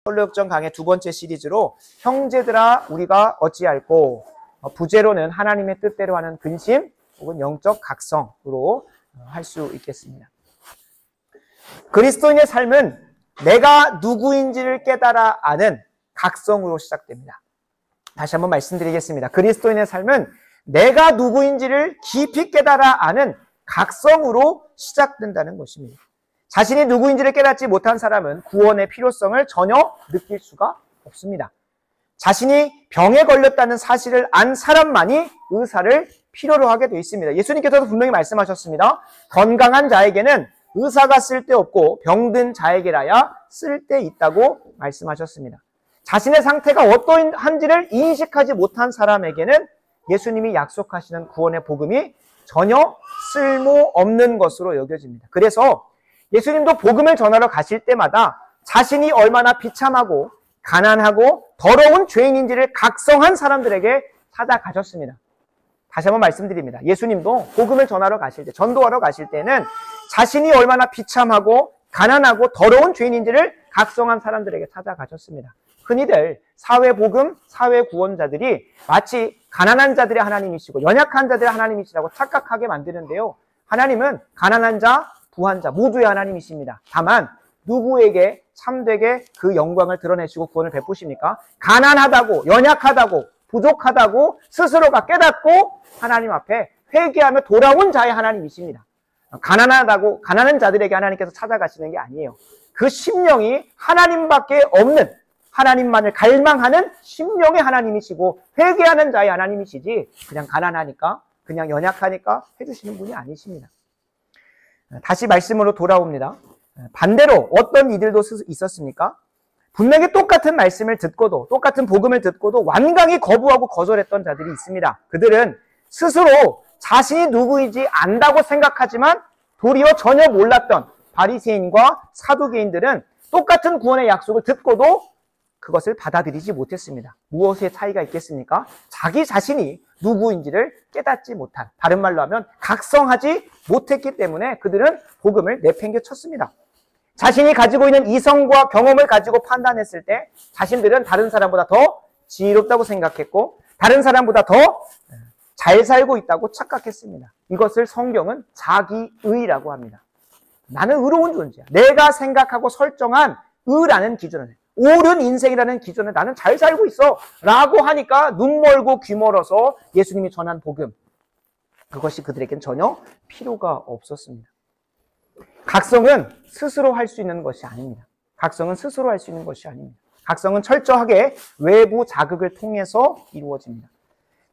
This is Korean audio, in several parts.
혈로역정 강의 두 번째 시리즈로 형제들아 우리가 어찌할꼬, 부제로는 하나님의 뜻대로 하는 근심 혹은 영적 각성으로 할 수 있겠습니다. 그리스도인의 삶은 내가 누구인지를 깨달아 아는 각성으로 시작됩니다. 다시 한번 말씀드리겠습니다. 그리스도인의 삶은 내가 누구인지를 깊이 깨달아 아는 각성으로 시작된다는 것입니다. 자신이 누구인지를 깨닫지 못한 사람은 구원의 필요성을 전혀 느낄 수가 없습니다. 자신이 병에 걸렸다는 사실을 안 사람만이 의사를 필요로 하게 되어 있습니다. 예수님께서도 분명히 말씀하셨습니다. 건강한 자에게는 의사가 쓸데없고 병든 자에게라야 쓸데있다고 말씀하셨습니다. 자신의 상태가 어떠한지를 인식하지 못한 사람에게는 예수님이 약속하시는 구원의 복음이 전혀 쓸모없는 것으로 여겨집니다. 그래서 예수님도 복음을 전하러 가실 때마다 자신이 얼마나 비참하고 가난하고 더러운 죄인인지를 각성한 사람들에게 찾아가셨습니다. 다시 한번 말씀드립니다. 예수님도 복음을 전하러 가실 때, 전도하러 가실 때는 자신이 얼마나 비참하고 가난하고 더러운 죄인인지를 각성한 사람들에게 찾아가셨습니다. 흔히들 사회복음, 사회구원자들이 마치 가난한 자들의 하나님이시고 연약한 자들의 하나님이시라고 착각하게 만드는데요. 하나님은 가난한 자, 부한 자 모두의 하나님이십니다. 다만 누구에게 참되게 그 영광을 드러내시고 구원을 베푸십니까? 가난하다고, 연약하다고, 부족하다고 스스로가 깨닫고 하나님 앞에 회개하며 돌아온 자의 하나님이십니다. 가난하다고, 가난한 자들에게 하나님께서 찾아가시는 게 아니에요. 그 심령이 하나님밖에 없는, 하나님만을 갈망하는 심령의 하나님이시고 회개하는 자의 하나님이시지 그냥 가난하니까, 그냥 연약하니까 해주시는 분이 아니십니다. 다시 말씀으로 돌아옵니다. 반대로 어떤 이들도 있었습니까? 분명히 똑같은 말씀을 듣고도, 똑같은 복음을 듣고도 완강히 거부하고 거절했던 자들이 있습니다. 그들은 스스로 자신이 누구인지 안다고 생각하지만 도리어 전혀 몰랐던 바리새인과 사두개인들은 똑같은 구원의 약속을 듣고도 그것을 받아들이지 못했습니다. 무엇의 차이가 있겠습니까? 자기 자신이 누구인지를 깨닫지 못한, 다른 말로 하면 각성하지 못했기 때문에 그들은 복음을 내팽개쳤습니다. 자신이 가지고 있는 이성과 경험을 가지고 판단했을 때 자신들은 다른 사람보다 더 지혜롭다고 생각했고 다른 사람보다 더 잘 살고 있다고 착각했습니다. 이것을 성경은 자기의라고 합니다. 나는 의로운 존재야. 내가 생각하고 설정한 의라는 기준을, 옳은 인생이라는 기준을 나는 잘 살고 있어 라고 하니까 눈 멀고 귀 멀어서 예수님이 전한 복음, 그것이 그들에겐 전혀 필요가 없었습니다. 각성은 스스로 할 수 있는 것이 아닙니다. 각성은 스스로 할 수 있는 것이 아닙니다. 각성은 철저하게 외부 자극을 통해서 이루어집니다.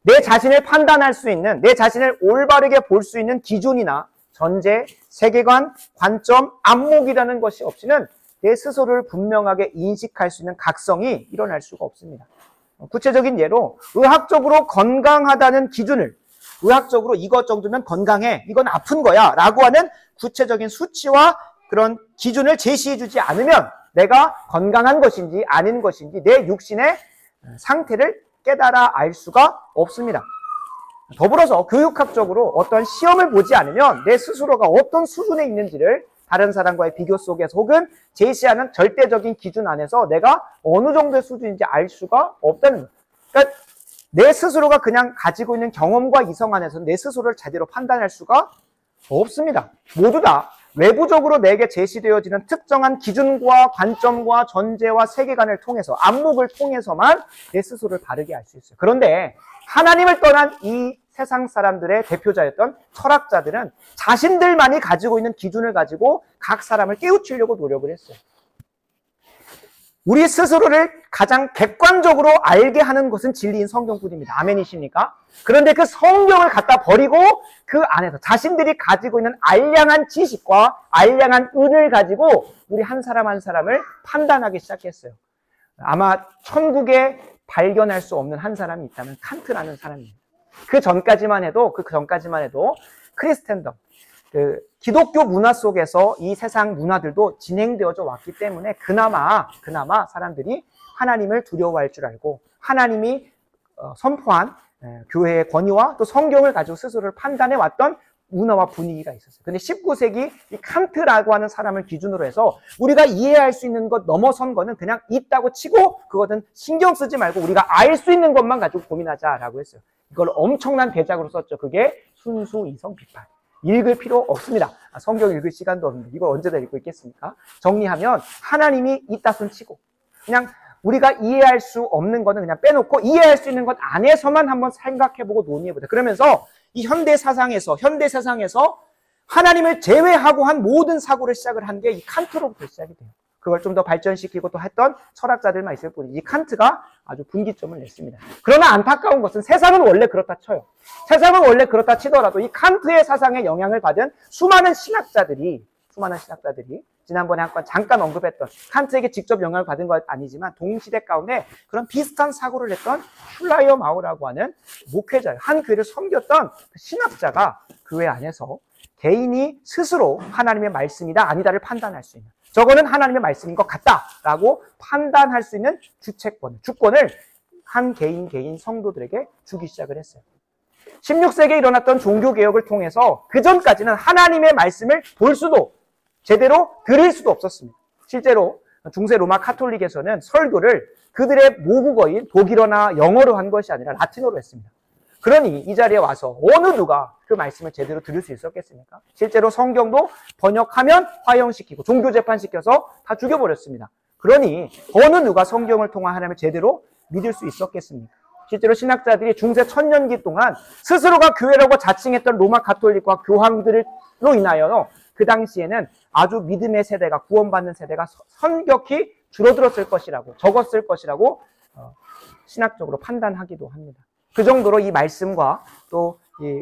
내 자신을 판단할 수 있는, 내 자신을 올바르게 볼 수 있는 기준이나 전제, 세계관, 관점, 안목이라는 것이 없이는 내 스스로를 분명하게 인식할 수 있는 각성이 일어날 수가 없습니다. 구체적인 예로 의학적으로 건강하다는 기준을, 의학적으로 이것 정도면 건강해, 이건 아픈 거야 라고 하는 구체적인 수치와 그런 기준을 제시해주지 않으면 내가 건강한 것인지 아닌 것인지 내 육신의 상태를 깨달아 알 수가 없습니다. 더불어서 교육학적으로 어떤 시험을 보지 않으면 내 스스로가 어떤 수준에 있는지를 다른 사람과의 비교 속에서 혹은 제시하는 절대적인 기준 안에서 내가 어느 정도의 수준인지 알 수가 없다는 거예요. 그러니까 내 스스로가 그냥 가지고 있는 경험과 이성 안에서 내 스스로를 제대로 판단할 수가 없습니다. 모두 다 외부적으로 내게 제시되어지는 특정한 기준과 관점과 전제와 세계관을 통해서, 안목을 통해서만 내 스스로를 바르게 알 수 있어요. 그런데 하나님을 떠난 이 세상 사람들의 대표자였던 철학자들은 자신들만이 가지고 있는 기준을 가지고 각 사람을 깨우치려고 노력을 했어요. 우리 스스로를 가장 객관적으로 알게 하는 것은 진리인 성경뿐입니다. 아멘이십니까? 그런데 그 성경을 갖다 버리고 그 안에서 자신들이 가지고 있는 알량한 지식과 알량한 은을 가지고 우리 한 사람 한 사람을 판단하기 시작했어요. 아마 천국에 발견할 수 없는 한 사람이 있다면 칸트라는 사람입니다. 그 전까지만 해도 크리스텐덤, 기독교 문화 속에서 이 세상 문화들도 진행되어져 왔기 때문에 그나마 사람들이 하나님을 두려워할 줄 알고 하나님이 선포한 교회의 권위와 또 성경을 가지고 스스로를 판단해 왔던 문화와 분위기가 있었어요. 근데 19세기 이 칸트라고 하는 사람을 기준으로 해서 우리가 이해할 수 있는 것 넘어선 거는 그냥 있다고 치고 그것은 신경 쓰지 말고 우리가 알 수 있는 것만 가지고 고민하자라고 했어요. 이걸 엄청난 대작으로 썼죠. 그게 순수 이성 비판. 읽을 필요 없습니다. 성경 읽을 시간도 없는데 이걸 언제다 읽고 있겠습니까? 정리하면 하나님이 있다 손 치고 그냥 우리가 이해할 수 없는 거는 그냥 빼놓고 이해할 수 있는 것 안에서만 한번 생각해보고 논의해보자. 그러면서 이 현대 세상에서 하나님을 제외하고 한 모든 사고를 시작을 한 게 이 칸트로부터 시작이 돼요. 그걸 좀 더 발전시키고 또 했던 철학자들만 있을 뿐이지 이 칸트가 아주 분기점을 냈습니다. 그러나 안타까운 것은 세상은 원래 그렇다 쳐요. 세상은 원래 그렇다 치더라도 이 칸트의 사상에 영향을 받은 수많은 신학자들이 지난번에 한 건 잠깐 언급했던 칸트에게 직접 영향을 받은 건 아니지만 동시대 가운데 그런 비슷한 사고를 했던 슐라이어 마우라고 하는 목회자예요. 한 교회를 섬겼던 신학자가 교회 안에서 개인이 스스로 하나님의 말씀이다 아니다를 판단할 수 있는 저거는 하나님의 말씀인 것 같다라고 판단할 수 있는 주권을 한 개인 성도들에게 주기 시작을 했어요. 16세기에 일어났던 종교개혁을 통해서 그전까지는 하나님의 말씀을 볼 수도 제대로 들을 수도 없었습니다. 실제로 중세 로마 카톨릭에서는 설교를 그들의 모국어인 독일어나 영어로 한 것이 아니라 라틴어로 했습니다. 그러니 이 자리에 와서 어느 누가 그 말씀을 제대로 들을 수 있었겠습니까? 실제로 성경도 번역하면 화형시키고 종교재판시켜서 다 죽여버렸습니다. 그러니 어느 누가 성경을 통한 하나님을 제대로 믿을 수 있었겠습니까? 실제로 신학자들이 중세 1000년기 동안 스스로가 교회라고 자칭했던 로마 가톨릭과 교황들로 인하여 그 당시에는 아주 믿음의 세대가 구원받는 세대가 선격히 줄어들었을 것이라고 적었을 것이라고 신학적으로 판단하기도 합니다. 그 정도로 이 말씀과 또 이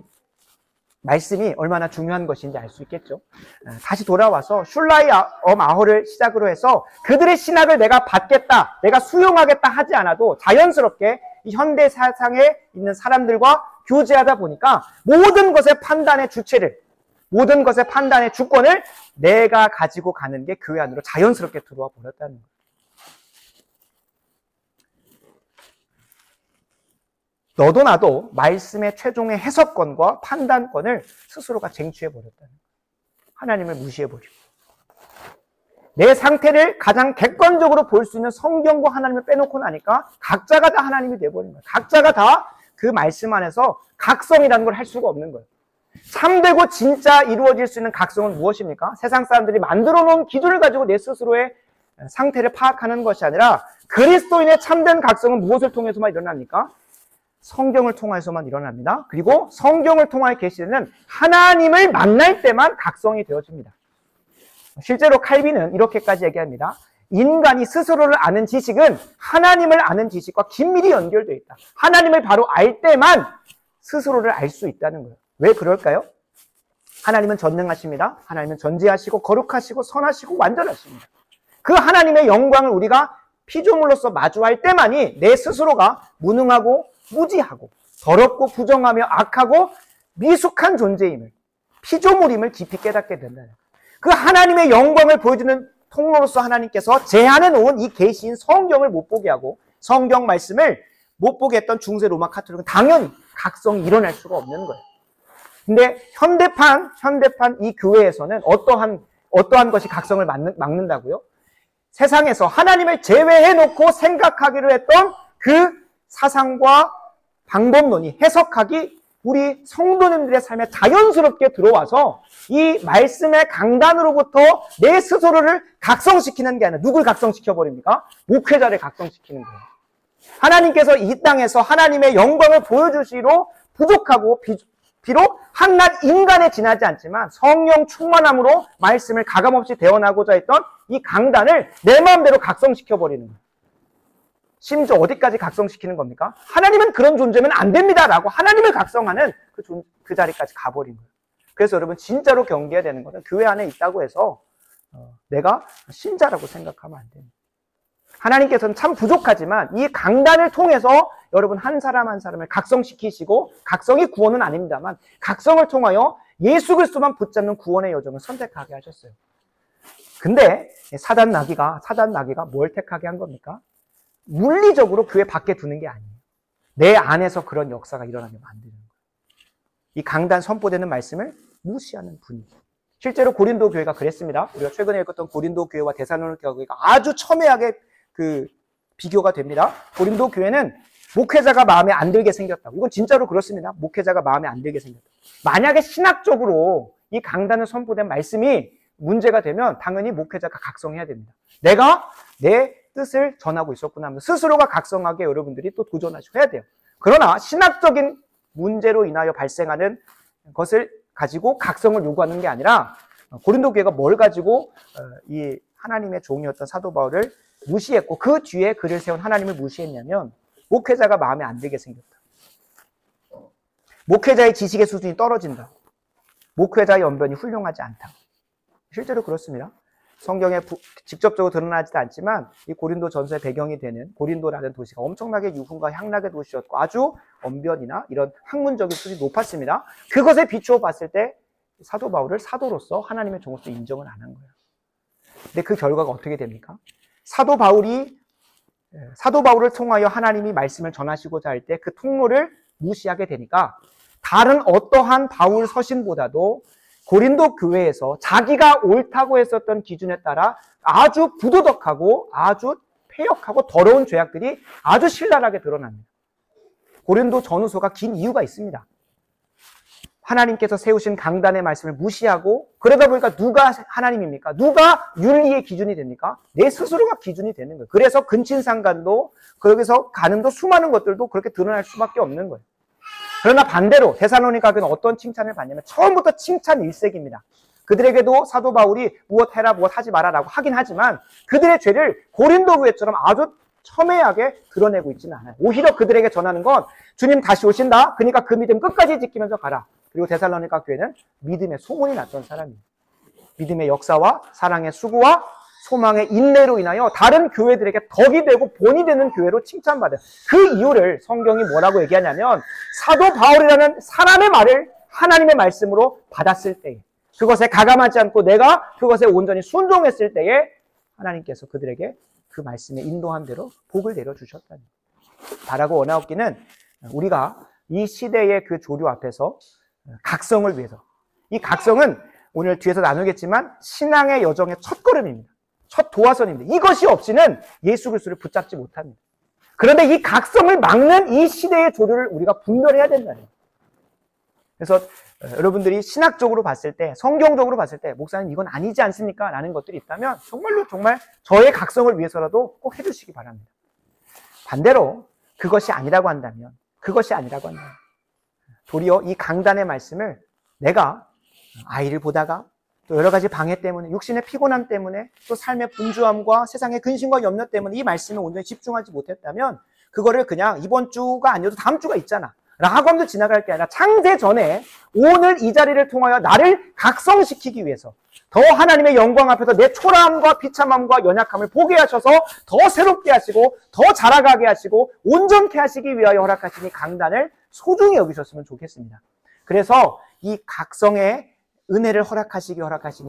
말씀이 얼마나 중요한 것인지 알 수 있겠죠. 다시 돌아와서 슐라이어 마허를 시작으로 해서 그들의 신학을 내가 받겠다, 내가 수용하겠다 하지 않아도 자연스럽게 이 현대 세상에 있는 사람들과 교제하다 보니까 모든 것의 판단의 주체를 모든 것의 판단의 주권을 내가 가지고 가는 게 교회 안으로 자연스럽게 들어와 버렸다는 거예요. 너도 나도 말씀의 최종의 해석권과 판단권을 스스로가 쟁취해버렸다는 거예요. 하나님을 무시해버리고. 내 상태를 가장 객관적으로 볼 수 있는 성경과 하나님을 빼놓고 나니까 각자가 다 하나님이 돼버린 거예요. 각자가 다 그 말씀 안에서 각성이라는 걸 할 수가 없는 거예요. 참되고 진짜 이루어질 수 있는 각성은 무엇입니까? 세상 사람들이 만들어 놓은 기준을 가지고 내 스스로의 상태를 파악하는 것이 아니라 그리스도인의 참된 각성은 무엇을 통해서만 일어납니까? 성경을 통해서만 일어납니다. 그리고 성경을 통하여 계시는 하나님을 만날 때만 각성이 되어집니다. 실제로 칼빈은 이렇게까지 얘기합니다. 인간이 스스로를 아는 지식은 하나님을 아는 지식과 긴밀히 연결되어 있다. 하나님을 바로 알 때만 스스로를 알 수 있다는 거예요. 왜 그럴까요? 하나님은 전능하십니다. 하나님은 전지하시고 거룩하시고 선하시고 완전하십니다. 그 하나님의 영광을 우리가 피조물로서 마주할 때만이 내 스스로가 무능하고 무지하고 더럽고 부정하며 악하고 미숙한 존재임을 피조물임을 깊이 깨닫게 된다는 거예요. 그 하나님의 영광을 보여주는 통로로서 하나님께서 제한해 놓은 이 계시인 성경을 못 보게 하고 성경 말씀을 못 보게 했던 중세 로마 카톨릭은 당연히 각성이 일어날 수가 없는 거예요. 근데 현대판 이 교회에서는 어떠한 것이 각성을 막는다고요? 세상에서 하나님을 제외해 놓고 생각하기로 했던 그 사상과 방법론이 해석하기 우리 성도님들의 삶에 자연스럽게 들어와서 이 말씀의 강단으로부터 내 스스로를 각성시키는 게 아니라 누굴 각성시켜버립니까? 목회자를 각성시키는 거예요. 하나님께서 이 땅에서 하나님의 영광을 보여주시로 부족하고 비록 한낱 인간에 지나지 않지만 성령 충만함으로 말씀을 가감없이 대언하고자 했던 이 강단을 내 마음대로 각성시켜버리는 거예요. 심지어 어디까지 각성시키는 겁니까? 하나님은 그런 존재면 안 됩니다 라고 하나님을 각성하는 그 자리까지 가버린 거예요. 그래서 여러분 진짜로 경계해야 되는 것은 교회 안에 있다고 해서 내가 신자라고 생각하면 안 됩니다. 하나님께서는 참 부족하지만 이 강단을 통해서 여러분 한 사람 한 사람을 각성시키시고 각성이 구원은 아닙니다만 각성을 통하여 예수 그리스도만 붙잡는 구원의 여정을 선택하게 하셨어요. 근데 사단 나기가 뭘 택하게 한 겁니까? 물리적으로 교회 밖에 두는 게 아니에요. 내 안에서 그런 역사가 일어나게 만드는 거예요. 이 강단 선포되는 말씀을 무시하는 분위기. 실제로 고린도 교회가 그랬습니다. 우리가 최근에 읽었던 고린도 교회와 데살로니가 교회가 아주 첨예하게 비교가 됩니다. 고린도 교회는 목회자가 마음에 안 들게 생겼다고. 이건 진짜로 그렇습니다. 목회자가 마음에 안 들게 생겼다. 만약에 신학적으로 이 강단을 선포된 말씀이 문제가 되면 당연히 목회자가 각성해야 됩니다. 내가 내 뜻을 전하고 있었구나 하면서 스스로가 각성하게 여러분들이 또 도전하셔야 돼요. 그러나 신학적인 문제로 인하여 발생하는 것을 가지고 각성을 요구하는 게 아니라 고린도 교회가 뭘 가지고 이 하나님의 종이었던 사도 바울을 무시했고 그 뒤에 그를 세운 하나님을 무시했냐면 목회자가 마음에 안 들게 생겼다. 목회자의 지식의 수준이 떨어진다. 목회자의 연변이 훌륭하지 않다. 실제로 그렇습니다. 성경에 직접적으로 드러나지도 않지만 이 고린도 전서의 배경이 되는 고린도라는 도시가 엄청나게 유흥과 향락의 도시였고 아주 언변이나 이런 학문적인 수준이 높았습니다. 그것에 비추어 봤을 때 사도 바울을 사도로서 하나님의 종으로서 인정을 안 한 거예요. 근데 그 결과가 어떻게 됩니까? 사도 바울을 통하여 하나님이 말씀을 전하시고자 할 때 그 통로를 무시하게 되니까 다른 어떠한 바울 서신보다도 고린도 교회에서 자기가 옳다고 했었던 기준에 따라 아주 부도덕하고 아주 폐역하고 더러운 죄악들이 아주 신랄하게 드러납니다. 고린도 전후서가 긴 이유가 있습니다. 하나님께서 세우신 강단의 말씀을 무시하고 그러다 보니까 누가 하나님입니까? 누가 윤리의 기준이 됩니까? 내 스스로가 기준이 되는 거예요. 그래서 근친상간도 거기서 가늠도 수많은 것들도 그렇게 드러날 수밖에 없는 거예요. 그러나 반대로 데살로니가 교회는 어떤 칭찬을 받냐면 처음부터 칭찬 일색입니다. 그들에게도 사도 바울이 무엇 해라 무엇 하지 마라라고 하긴 하지만 그들의 죄를 고린도 교회처럼 아주 첨예하게 드러내고 있지는 않아요. 오히려 그들에게 전하는 건 주님 다시 오신다. 그러니까 그 믿음 끝까지 지키면서 가라. 그리고 데살로니가 교회는 믿음의 소문이 났던 사람이에요. 믿음의 역사와 사랑의 수고와 소망의 인내로 인하여 다른 교회들에게 덕이 되고 본이 되는 교회로 칭찬받아요. 그 이유를 성경이 뭐라고 얘기하냐면 사도 바울이라는 사람의 말을 하나님의 말씀으로 받았을 때에 그것에 가감하지 않고 내가 그것에 온전히 순종했을 때에 하나님께서 그들에게 그 말씀에 인도한 대로 복을 내려주셨다는 거예요. 바라고 원하옵기는 우리가 이 시대의 그 조류 앞에서 각성을 위해서 이 각성은 오늘 뒤에서 나누겠지만 신앙의 여정의 첫걸음입니다. 첫 도화선입니다. 이것이 없이는 예수 그리스도를 붙잡지 못합니다. 그런데 이 각성을 막는 이 시대의 조류를 우리가 분별해야 된다는 거예요. 그래서 여러분들이 신학적으로 봤을 때, 성경적으로 봤을 때 목사님 이건 아니지 않습니까? 라는 것들이 있다면 정말로 정말 저의 각성을 위해서라도 꼭 해주시기 바랍니다. 반대로 그것이 아니라고 한다면 도리어 이 강단의 말씀을 내가 아이를 보다가 또 여러 가지 방해 때문에 육신의 피곤함 때문에 또 삶의 분주함과 세상의 근심과 염려 때문에 이 말씀에 온전히 집중하지 못했다면 그거를 그냥 이번 주가 아니어도 다음 주가 있잖아 라고 하면서 지나갈 게 아니라 창세 전에 오늘 이 자리를 통하여 나를 각성시키기 위해서 더 하나님의 영광 앞에서 내 초라함과 비참함과 연약함을 보게 하셔서 더 새롭게 하시고 더 자라가게 하시고 온전케 하시기 위하여 허락하시니 강단을 소중히 여기셨으면 좋겠습니다. 그래서 이 각성의 은혜를 허락하시니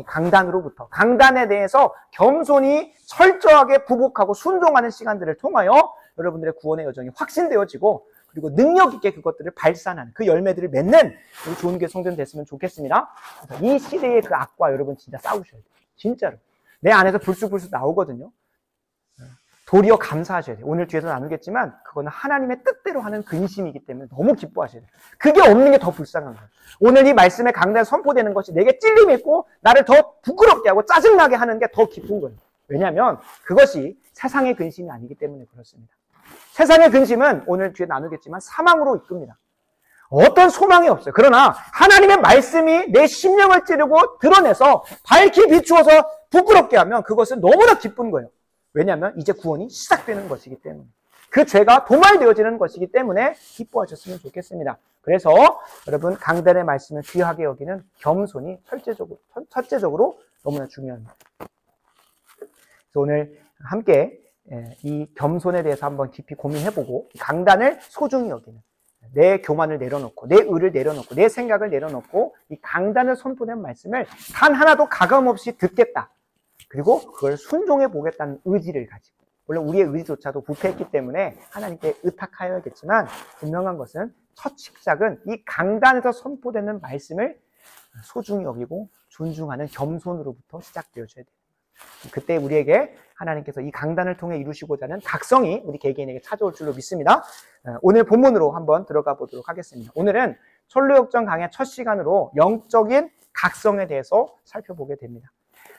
강단으로부터 강단에 대해서 겸손히 철저하게 부복하고 순종하는 시간들을 통하여 여러분들의 구원의 여정이 확신되어지고 그리고 능력 있게 그것들을 발산하는 그 열매들을 맺는 우리 좋은 교회 성도님 됐으면 좋겠습니다. 그래서 이 시대의 그 악과 여러분 진짜 싸우셔야 돼요. 진짜로. 내 안에서 불쑥불쑥 나오거든요. 도리어 감사하셔야 돼요. 오늘 뒤에서 나누겠지만 그거는 하나님의 뜻대로 하는 근심이기 때문에 너무 기뻐하셔야 돼요. 그게 없는 게 더 불쌍한 거예요. 오늘 이 말씀의 강단에 선포되는 것이 내게 찔림이 있고 나를 더 부끄럽게 하고 짜증나게 하는 게 더 기쁜 거예요. 왜냐하면 그것이 세상의 근심이 아니기 때문에 그렇습니다. 세상의 근심은 오늘 뒤에 나누겠지만 사망으로 이끕니다. 어떤 소망이 없어요. 그러나 하나님의 말씀이 내 심령을 찌르고 드러내서 밝히 비추어서 부끄럽게 하면 그것은 너무나 기쁜 거예요. 왜냐하면 이제 구원이 시작되는 것이기 때문에 그 죄가 도말되어지는 것이기 때문에 기뻐하셨으면 좋겠습니다. 그래서 여러분 강단의 말씀을 귀하게 여기는 겸손이 첫째적으로 너무나 중요합니다. 그래서 오늘 함께 이 겸손에 대해서 한번 깊이 고민해보고 강단을 소중히 여기는 내 교만을 내려놓고 내 의를 내려놓고 내 생각을 내려놓고 이 강단을 선포된 말씀을 단 하나도 가감없이 듣겠다. 그리고 그걸 순종해 보겠다는 의지를 가지고 물론 우리의 의지조차도 부패했기 때문에 하나님께 의탁하여야겠지만 분명한 것은 첫 시작은 이 강단에서 선포되는 말씀을 소중히 여기고 존중하는 겸손으로부터 시작되어져야 돼요. 그때 우리에게 하나님께서 이 강단을 통해 이루시고자 하는 각성이 우리 개개인에게 찾아올 줄로 믿습니다. 오늘 본문으로 한번 들어가 보도록 하겠습니다. 오늘은 철로역정 강의 첫 시간으로 영적인 각성에 대해서 살펴보게 됩니다.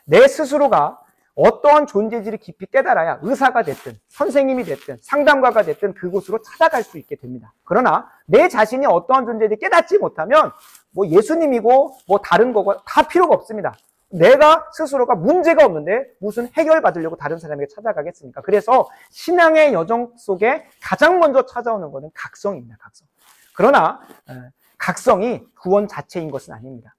내 스스로가 어떠한 존재지를 깊이 깨달아야 의사가 됐든 선생님이 됐든 상담가가 됐든 그곳으로 찾아갈 수 있게 됩니다. 그러나 내 자신이 어떠한 존재인지 깨닫지 못하면 뭐 예수님이고 뭐 다른 거고 다 필요가 없습니다. 내가 스스로가 문제가 없는데 무슨 해결받으려고 다른 사람에게 찾아가겠습니까? 그래서 신앙의 여정 속에 가장 먼저 찾아오는 것은 각성입니다. 각성. 그러나 각성이 구원 자체인 것은 아닙니다.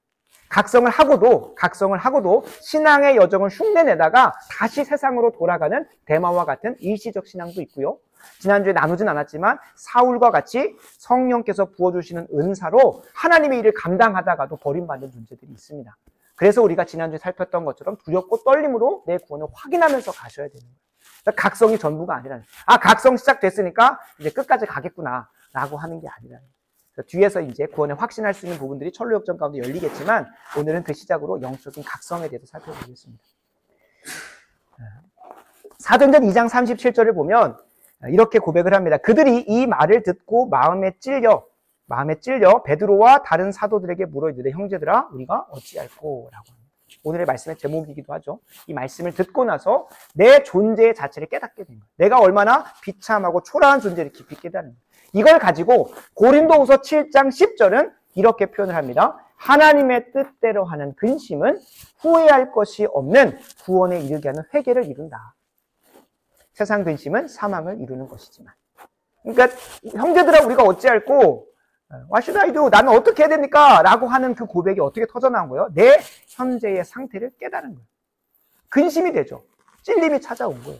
각성을 하고도 신앙의 여정을 흉내내다가 다시 세상으로 돌아가는 데마와 같은 일시적 신앙도 있고요. 지난주에 나누진 않았지만 사울과 같이 성령께서 부어주시는 은사로 하나님의 일을 감당하다가도 버림받는 존재들이 있습니다. 그래서 우리가 지난주에 살폈던 것처럼 두렵고 떨림으로 내 구원을 확인하면서 가셔야 되는 거예요. 그러니까 각성이 전부가 아니라는 거예요. 각성 시작됐으니까 이제 끝까지 가겠구나 라고 하는 게 아니라는 거예요. 뒤에서 이제 구원에 확신할 수 있는 부분들이 철로역정 가운데 열리겠지만 오늘은 그 시작으로 영적인 각성에 대해서 살펴보겠습니다. 사도행전 2장 37절을 보면 이렇게 고백을 합니다. 그들이 이 말을 듣고 마음에 찔려 베드로와 다른 사도들에게 물어 이르되 형제들아 우리가 어찌할꼬 라고 합니다. 오늘의 말씀의 제목이기도 하죠. 이 말씀을 듣고 나서 내 존재 자체를 깨닫게 된 거예요. 내가 얼마나 비참하고 초라한 존재를 깊이 깨닫는 거예요. 이걸 가지고 고린도후서 7장 10절은 이렇게 표현을 합니다. 하나님의 뜻대로 하는 근심은 후회할 것이 없는 구원에 이르게 하는 회개를 이룬다. 세상 근심은 사망을 이루는 것이지만. 그러니까 형제들아 우리가 어찌할꼬 What should I do? 나는 어떻게 해야 됩니까? 라고 하는 그 고백이 어떻게 터져나온 거예요? 내 현재의 상태를 깨달은 거예요. 근심이 되죠. 찔림이 찾아온 거예요.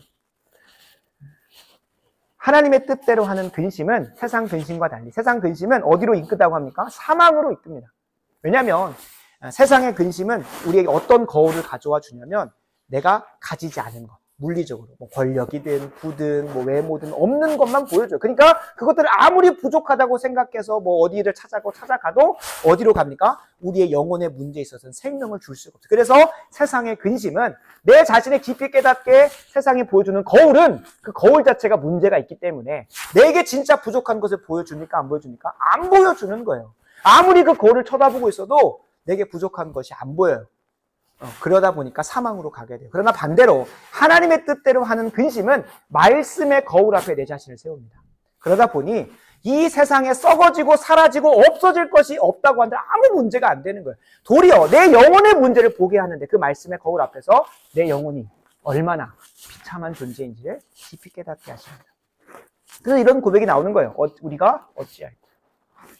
하나님의 뜻대로 하는 근심은 세상 근심과 달리 세상 근심은 어디로 이끄다고 합니까? 사망으로 이끕니다. 왜냐하면 세상의 근심은 우리에게 어떤 거울을 가져와 주냐면 내가 가지지 않은 것, 물리적으로 뭐 권력이든 부든 뭐 외모든 없는 것만 보여줘요. 그러니까 그것들을 아무리 부족하다고 생각해서 뭐 어디를 찾아가도 어디로 갑니까? 우리의 영혼의 문제에 있어서는 생명을 줄 수가 없어요. 그래서 세상의 근심은 내 자신을 깊이 깨닫게 세상이 보여주는 거울은 그 거울 자체가 문제가 있기 때문에 내게 진짜 부족한 것을 보여줍니까? 안 보여줍니까? 안 보여주는 거예요. 아무리 그 거울을 쳐다보고 있어도 내게 부족한 것이 안 보여요. 그러다 보니까 사망으로 가게 돼요. 그러나 반대로 하나님의 뜻대로 하는 근심은 말씀의 거울 앞에 내 자신을 세웁니다. 그러다 보니 이 세상에 썩어지고 사라지고 없어질 것이 없다고 한들 아무 문제가 안 되는 거예요. 도리어 내 영혼의 문제를 보게 하는데 그 말씀의 거울 앞에서 내 영혼이 얼마나 비참한 존재인지를 깊이 깨닫게 하십니다. 그래서 이런 고백이 나오는 거예요. 우리가 어찌할꼬.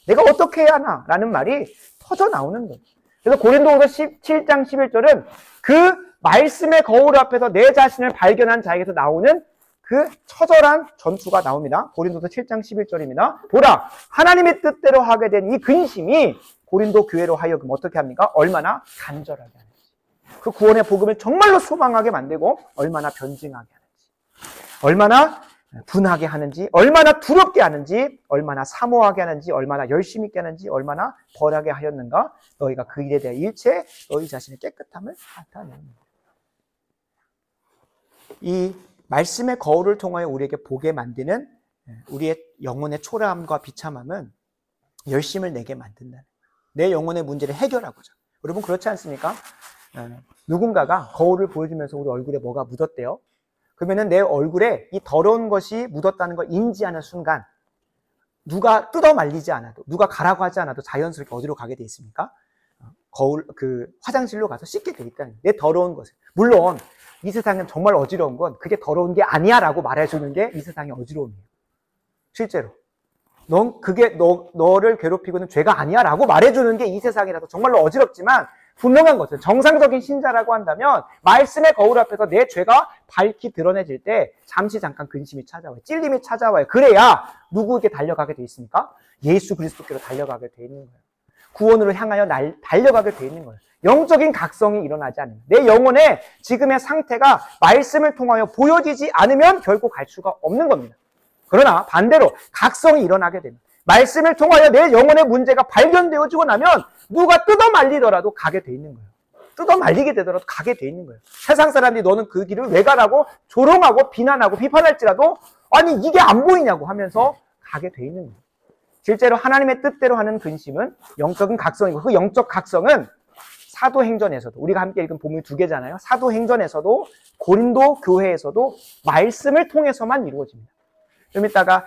내가 어떻게 해야 하나? 라는 말이 터져 나오는 거예요. 그래서 고린도후서 7장 11절은 그 말씀의 거울 앞에서 내 자신을 발견한 자에게서 나오는 그 처절한 전투가 나옵니다. 고린도서 7장 11절입니다. 보라, 하나님의 뜻대로 하게 된 이 근심이 고린도 교회로 하여금 어떻게 합니까? 얼마나 간절하게 하는지. 그 구원의 복음을 정말로 소망하게 만들고 얼마나 변증하게 하는지. 얼마나 분하게 하는지, 얼마나 두렵게 하는지, 얼마나 사모하게 하는지, 얼마나 열심히 있게 하는지, 얼마나 벌하게 하였는가? 너희가 그 일에 대해 일체 너희 자신의 깨끗함을 나타냅니다. 이 말씀의 거울을 통하여 우리에게 보게 만드는 우리의 영혼의 초라함과 비참함은 열심을 내게 만든다는 거예요. 내 영혼의 문제를 해결하고자. 여러분 그렇지 않습니까? 누군가가 거울을 보여주면서 우리 얼굴에 뭐가 묻었대요. 그러면은 내 얼굴에 이 더러운 것이 묻었다는 걸 인지하는 순간 누가 뜯어 말리지 않아도 누가 가라고 하지 않아도 자연스럽게 어디로 가게 돼 있습니까? 화장실로 가서 씻게 돼 있다는 거예요. 내 더러운 것을. 물론 이 세상은 정말 어지러운 건 그게 더러운 게 아니야 라고 말해주는 게 이 세상의 어지러움이에요. 실제로 그게 너를 괴롭히고는 죄가 아니야 라고 말해주는 게 이 세상이라서 정말로 어지럽지만 분명한 것은 정상적인 신자라고 한다면 말씀의 거울 앞에서 내 죄가 밝히 드러내질 때 잠깐 근심이 찾아와요. 찔림이 찾아와요. 그래야 누구에게 달려가게 돼 있습니까? 예수 그리스도께로 달려가게 돼 있는 거예요. 구원으로 향하여 달려가게 돼 있는 거예요. 영적인 각성이 일어나지 않는 내 영혼의 지금의 상태가 말씀을 통하여 보여지지 않으면 결국 갈 수가 없는 겁니다. 그러나 반대로 각성이 일어나게 됩니다. 말씀을 통하여 내 영혼의 문제가 발견되어지고 나면 누가 뜯어 말리더라도 가게 돼 있는 거예요. 뜯어 말리게 되더라도 가게 돼 있는 거예요. 세상 사람들이 너는 그 길을 왜 가라고 조롱하고 비난하고 비판할지라도 아니 이게 안 보이냐고 하면서 가게 돼 있는 거예요. 실제로 하나님의 뜻대로 하는 근심은 영적인 각성이고 그 영적 각성은 사도행전에서도 우리가 함께 읽은 본문 2개잖아요. 사도행전에서도 고린도 교회에서도 말씀을 통해서만 이루어집니다. 좀 이따가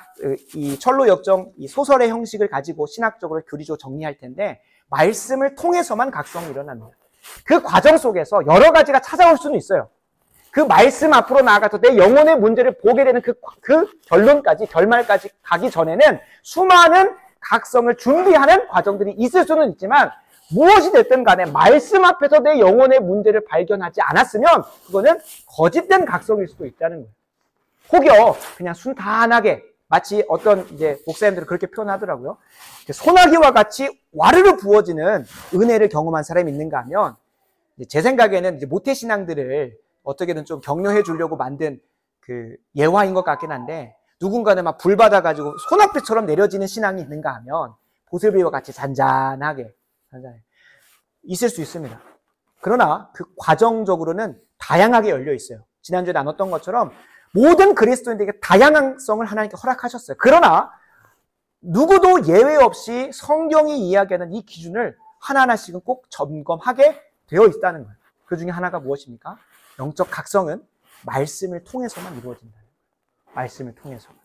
이 철로 역정 이 소설의 형식을 가지고 신학적으로 교리적으로 정리할 텐데 말씀을 통해서만 각성이 일어납니다. 그 과정 속에서 여러 가지가 찾아올 수는 있어요. 그 말씀 앞으로 나아가서 내 영혼의 문제를 보게 되는 그 결론까지 결말까지 가기 전에는 수많은 각성을 준비하는 과정들이 있을 수는 있지만 무엇이 됐든 간에 말씀 앞에서 내 영혼의 문제를 발견하지 않았으면 그거는 거짓된 각성일 수도 있다는 거예요. 혹여 그냥 순탄하게 마치 어떤 이제 목사님들은 그렇게 표현하더라고요. 소나기와 같이 와르르 부어지는 은혜를 경험한 사람이 있는가 하면 제 생각에는 이제 모태신앙들을 어떻게든 좀 격려해 주려고 만든 그 예화인 것 같긴 한데 누군가는 막 불 받아가지고 소낙비처럼 내려지는 신앙이 있는가 하면 보슬비와 같이 잔잔하게 있을 수 있습니다. 그러나 그 과정적으로는 다양하게 열려 있어요. 지난주에 나눴던 것처럼 모든 그리스도인들에게 다양성을 하나님께 허락하셨어요. 그러나 누구도 예외 없이 성경이 이야기하는 이 기준을 하나하나씩은 꼭 점검하게 되어 있다는 거예요. 그 중에 하나가 무엇입니까? 영적 각성은 말씀을 통해서만 이루어진다는 거예요. 말씀을 통해서만.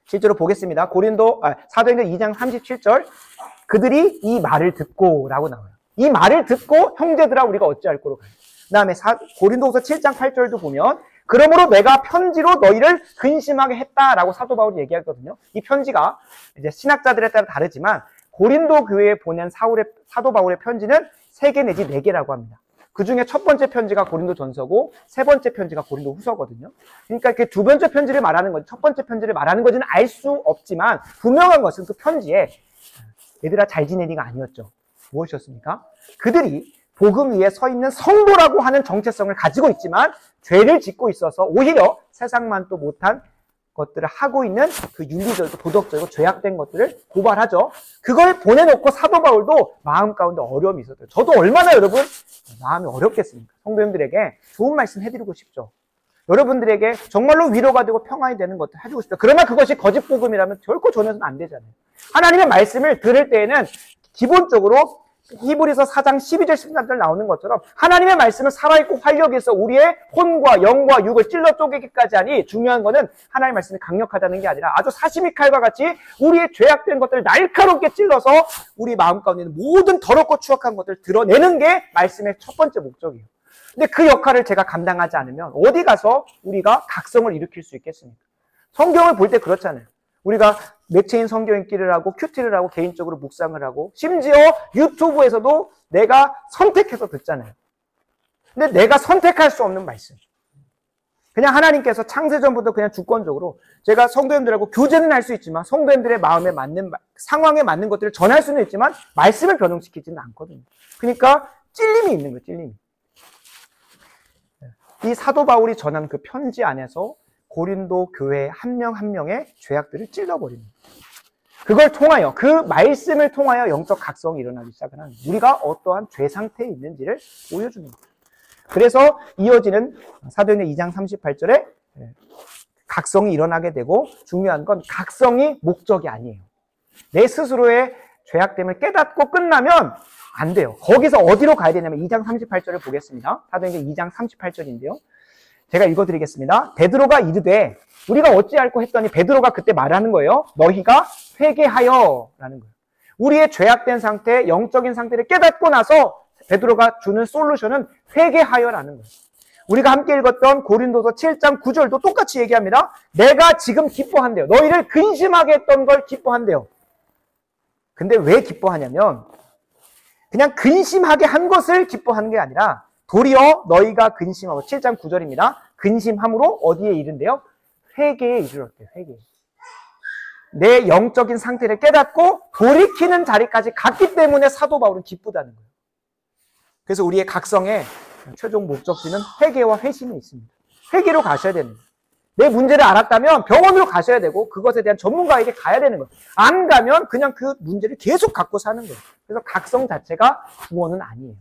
실제로 보겠습니다. 사도행전 2장 37절 그들이 이 말을 듣고 라고 나와요. 이 말을 듣고 형제들아 우리가 어찌할 거로 가요. 그 다음에 고린도후서 7장 8절도 보면 그러므로 내가 편지로 너희를 근심하게 했다라고 사도 바울이 얘기하거든요. 이 편지가 이제 신학자들에 따라 다르지만 고린도 교회에 보낸 사도 바울의 편지는 3개 내지 4개라고 합니다. 그 중에 첫 번째 편지가 고린도 전서고 세 번째 편지가 고린도 후서거든요. 그러니까 그 두 번째 편지를 말하는 건지 첫 번째 편지를 말하는 건지는 알 수 없지만 분명한 것은 그 편지에 얘들아 잘 지내니가 아니었죠. 무엇이었습니까? 그들이 복음 위에 서 있는 성도라고 하는 정체성을 가지고 있지만 죄를 짓고 있어서 오히려 세상만 또 못한 것들을 하고 있는 그 윤리적이고 도덕적이고 죄악된 것들을 고발하죠. 그걸 보내놓고 사도 바울도 마음 가운데 어려움이 있었어요. 저도 얼마나 여러분 마음이 어렵겠습니까? 성도님들에게 좋은 말씀 해드리고 싶죠. 여러분들에게 정말로 위로가 되고 평안이 되는 것들 해주고 싶다. 그러나 그것이 거짓 복음이라면 결코 전해서는 안 되잖아요. 하나님의 말씀을 들을 때에는 기본적으로 히브리서 4장 12절 13절 나오는 것처럼 하나님의 말씀은 살아있고 활력이 있어 우리의 혼과 영과 육을 찔러 쪼개기까지 하니 중요한 거는 하나님의 말씀이 강력하다는 게 아니라 아주 사시미 칼과 같이 우리의 죄악된 것들을 날카롭게 찔러서 우리 마음 가운데 있는 모든 더럽고 추악한 것들을 드러내는 게 말씀의 첫 번째 목적이에요. 근데 그 역할을 제가 감당하지 않으면 어디 가서 우리가 각성을 일으킬 수 있겠습니까? 성경을 볼 때 그렇잖아요. 우리가 매체인 성경 읽기를 하고 큐티를 하고 개인적으로 묵상을 하고 심지어 유튜브에서도 내가 선택해서 듣잖아요. 근데 내가 선택할 수 없는 말씀. 그냥 하나님께서 창세전부터 그냥 주권적으로 제가 성도님들하고 교제는 할 수 있지만 성도님들의 마음에 맞는 상황에 맞는 것들을 전할 수는 있지만 말씀을 변형시키지는 않거든요. 그러니까 찔림이 있는 거예요. 찔림이. 이 사도 바울이 전한 그 편지 안에서 고린도 교회 한 명 한 명의 죄악들을 찔러버립니다. 그걸 통하여 그 말씀을 통하여 영적 각성이 일어나기 시작을 하는 우리가 어떠한 죄 상태에 있는지를 보여주는 거예요. 그래서 이어지는 사도행전 2장 38절에 각성이 일어나게 되고 중요한 건 각성이 목적이 아니에요. 내 스스로의 죄악됨을 깨닫고 끝나면 안 돼요. 거기서 어디로 가야 되냐면 2장 38절을 보겠습니다. 사도행전 2장 38절인데요. 제가 읽어드리겠습니다. 베드로가 이르되 우리가 어찌할꼬 했더니 베드로가 그때 말하는 거예요. 너희가 회개하여 라는 거예요. 우리의 죄악된 상태, 영적인 상태를 깨닫고 나서 베드로가 주는 솔루션은 회개하여라는 거예요. 우리가 함께 읽었던 고린도서 7장 9절도 똑같이 얘기합니다. 내가 지금 기뻐한대요. 너희를 근심하게 했던 걸 기뻐한대요. 근데 왜 기뻐하냐면 그냥 근심하게 한 것을 기뻐하는 게 아니라 도리어 너희가 근심하고 7장 9절입니다. 근심함으로 어디에 이른대요? 회개에 이르렀대요. 회개. 내 영적인 상태를 깨닫고 돌이키는 자리까지 갔기 때문에 사도 바울은 기쁘다는 거예요. 그래서 우리의 각성의 최종 목적지는 회개와 회심이 있습니다. 회개로 가셔야 됩니다. 내 문제를 알았다면 병원으로 가셔야 되고 그것에 대한 전문가에게 가야 되는 거예요. 안 가면 그냥 그 문제를 계속 갖고 사는 거예요. 그래서 각성 자체가 구원은 아니에요.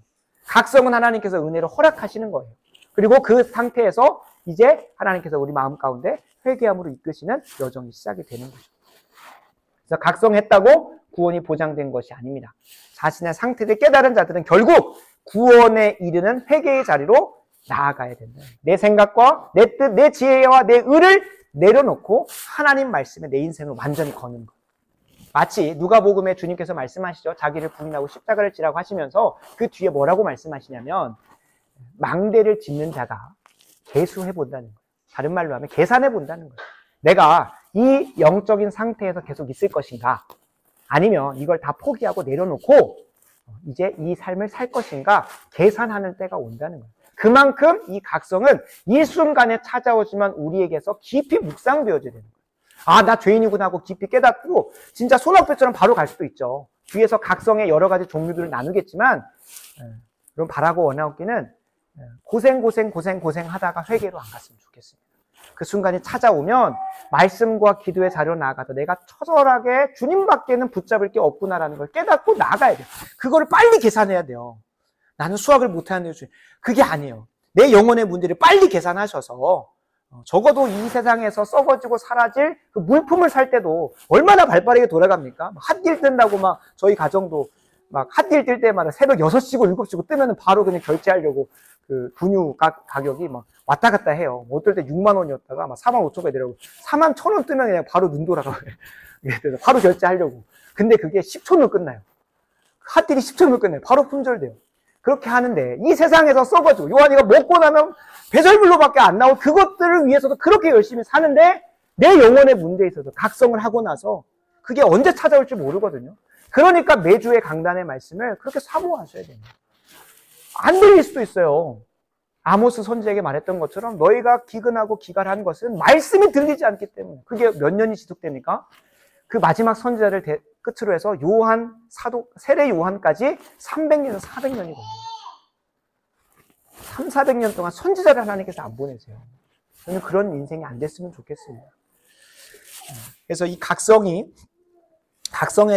각성은 하나님께서 은혜로 허락하시는 거예요. 그리고 그 상태에서 이제 하나님께서 우리 마음 가운데 회개함으로 이끄시는 여정이 시작이 되는 거죠. 그래서 각성했다고 구원이 보장된 것이 아닙니다. 자신의 상태를 깨달은 자들은 결국 구원에 이르는 회개의 자리로 나아가야 된다. 내 생각과 내 뜻, 내 지혜와 내 의를 내려놓고 하나님 말씀에 내 인생을 완전히 거는 것. 마치 누가복음에 주님께서 말씀하시죠. 자기를 부인하고 십자가를 지라고 하시면서 그 뒤에 뭐라고 말씀하시냐면 망대를 짓는 자가 계수해 본다는 거예요. 다른 말로 하면 계산해 본다는 거예요. 내가 이 영적인 상태에서 계속 있을 것인가? 아니면 이걸 다 포기하고 내려놓고 이제 이 삶을 살 것인가? 계산하는 때가 온다는 거예요. 그만큼 이 각성은 이 순간에 찾아오지만 우리에게서 깊이 묵상되어져야 되는 거예요. 아, 나 죄인이구나 하고 깊이 깨닫고 진짜 손아귀처럼 바로 갈 수도 있죠. 뒤에서 각성의 여러 가지 종류들을 나누겠지만 그럼 바라고 원하옵기는 고생 하다가 회개로 안 갔으면 좋겠습니다. 그 순간이 찾아오면 말씀과 기도의 자리로 나아가서 내가 처절하게 주님밖에는 붙잡을 게 없구나라는 걸 깨닫고 나가야 돼요. 그거를 빨리 계산해야 돼요. 나는 수학을 못하는데 그게 아니에요. 내 영혼의 문제를 빨리 계산하셔서 적어도 이 세상에서 썩어지고 사라질 그 물품을 살 때도 얼마나 발빠르게 돌아갑니까? 핫딜 뜬다고 막 저희 가정도 막 핫딜 뜰 때마다 새벽 6시고 7시고 뜨면 바로 그냥 결제하려고 그 분유 가격이 막 왔다 갔다 해요. 어떨 때 6만 원이었다가 막 4만 5천 원이 되더라고. 4만 1천 원 뜨면 그냥 바로 눈 돌아가요. 그래서 바로 결제하려고. 근데 그게 10초면 끝나요. 핫딜이 10초면 끝나요. 바로 품절돼요. 그렇게 하는데 이 세상에서 썩어지고 요한이가 먹고 나면 배설물로밖에 안 나오고 그것들을 위해서도 그렇게 열심히 사는데 내 영혼의 문제에 있어서 각성을 하고 나서 그게 언제 찾아올지 모르거든요. 그러니까 매주의 강단의 말씀을 그렇게 사모하셔야 됩니다. 안 들릴 수도 있어요. 아모스 선지자에게 말했던 것처럼 너희가 기근하고 기갈한 것은 말씀이 들리지 않기 때문에. 그게 몇 년이 지속됩니까? 그 마지막 선지자를 끝으로 해서 요한 사도 세례 요한까지 300년에서 400년이 걸려요. 400년 동안 선지자를 하나님께서 안 보내세요. 저는 그런 인생이 안 됐으면 좋겠습니다. 그래서 이 각성에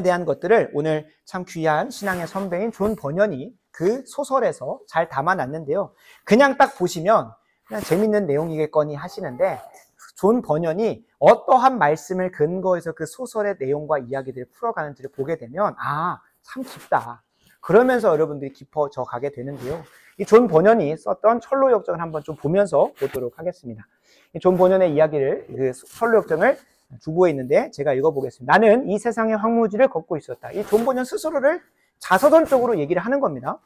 대한 것들을 오늘 참 귀한 신앙의 선배인 존 버년이 그 소설에서 잘 담아놨는데요. 그냥 딱 보시면 그냥 재밌는 내용이겠거니 하시는데 존 버년이 어떠한 말씀을 근거해서 그 소설의 내용과 이야기들을 풀어가는지를 보게 되면 아, 참 깊다. 그러면서 여러분들이 깊어져 가게 되는데요. 이 존 버년이 썼던 철로 역정을 한번 좀 보면서 보도록 하겠습니다. 이 존 버년의 이야기를 그 철로 역정을 주보에 있는데 제가 읽어보겠습니다. 나는 이 세상의 황무지를 걷고 있었다. 이 존 버년 스스로를 자서전적으로 얘기를 하는 겁니다.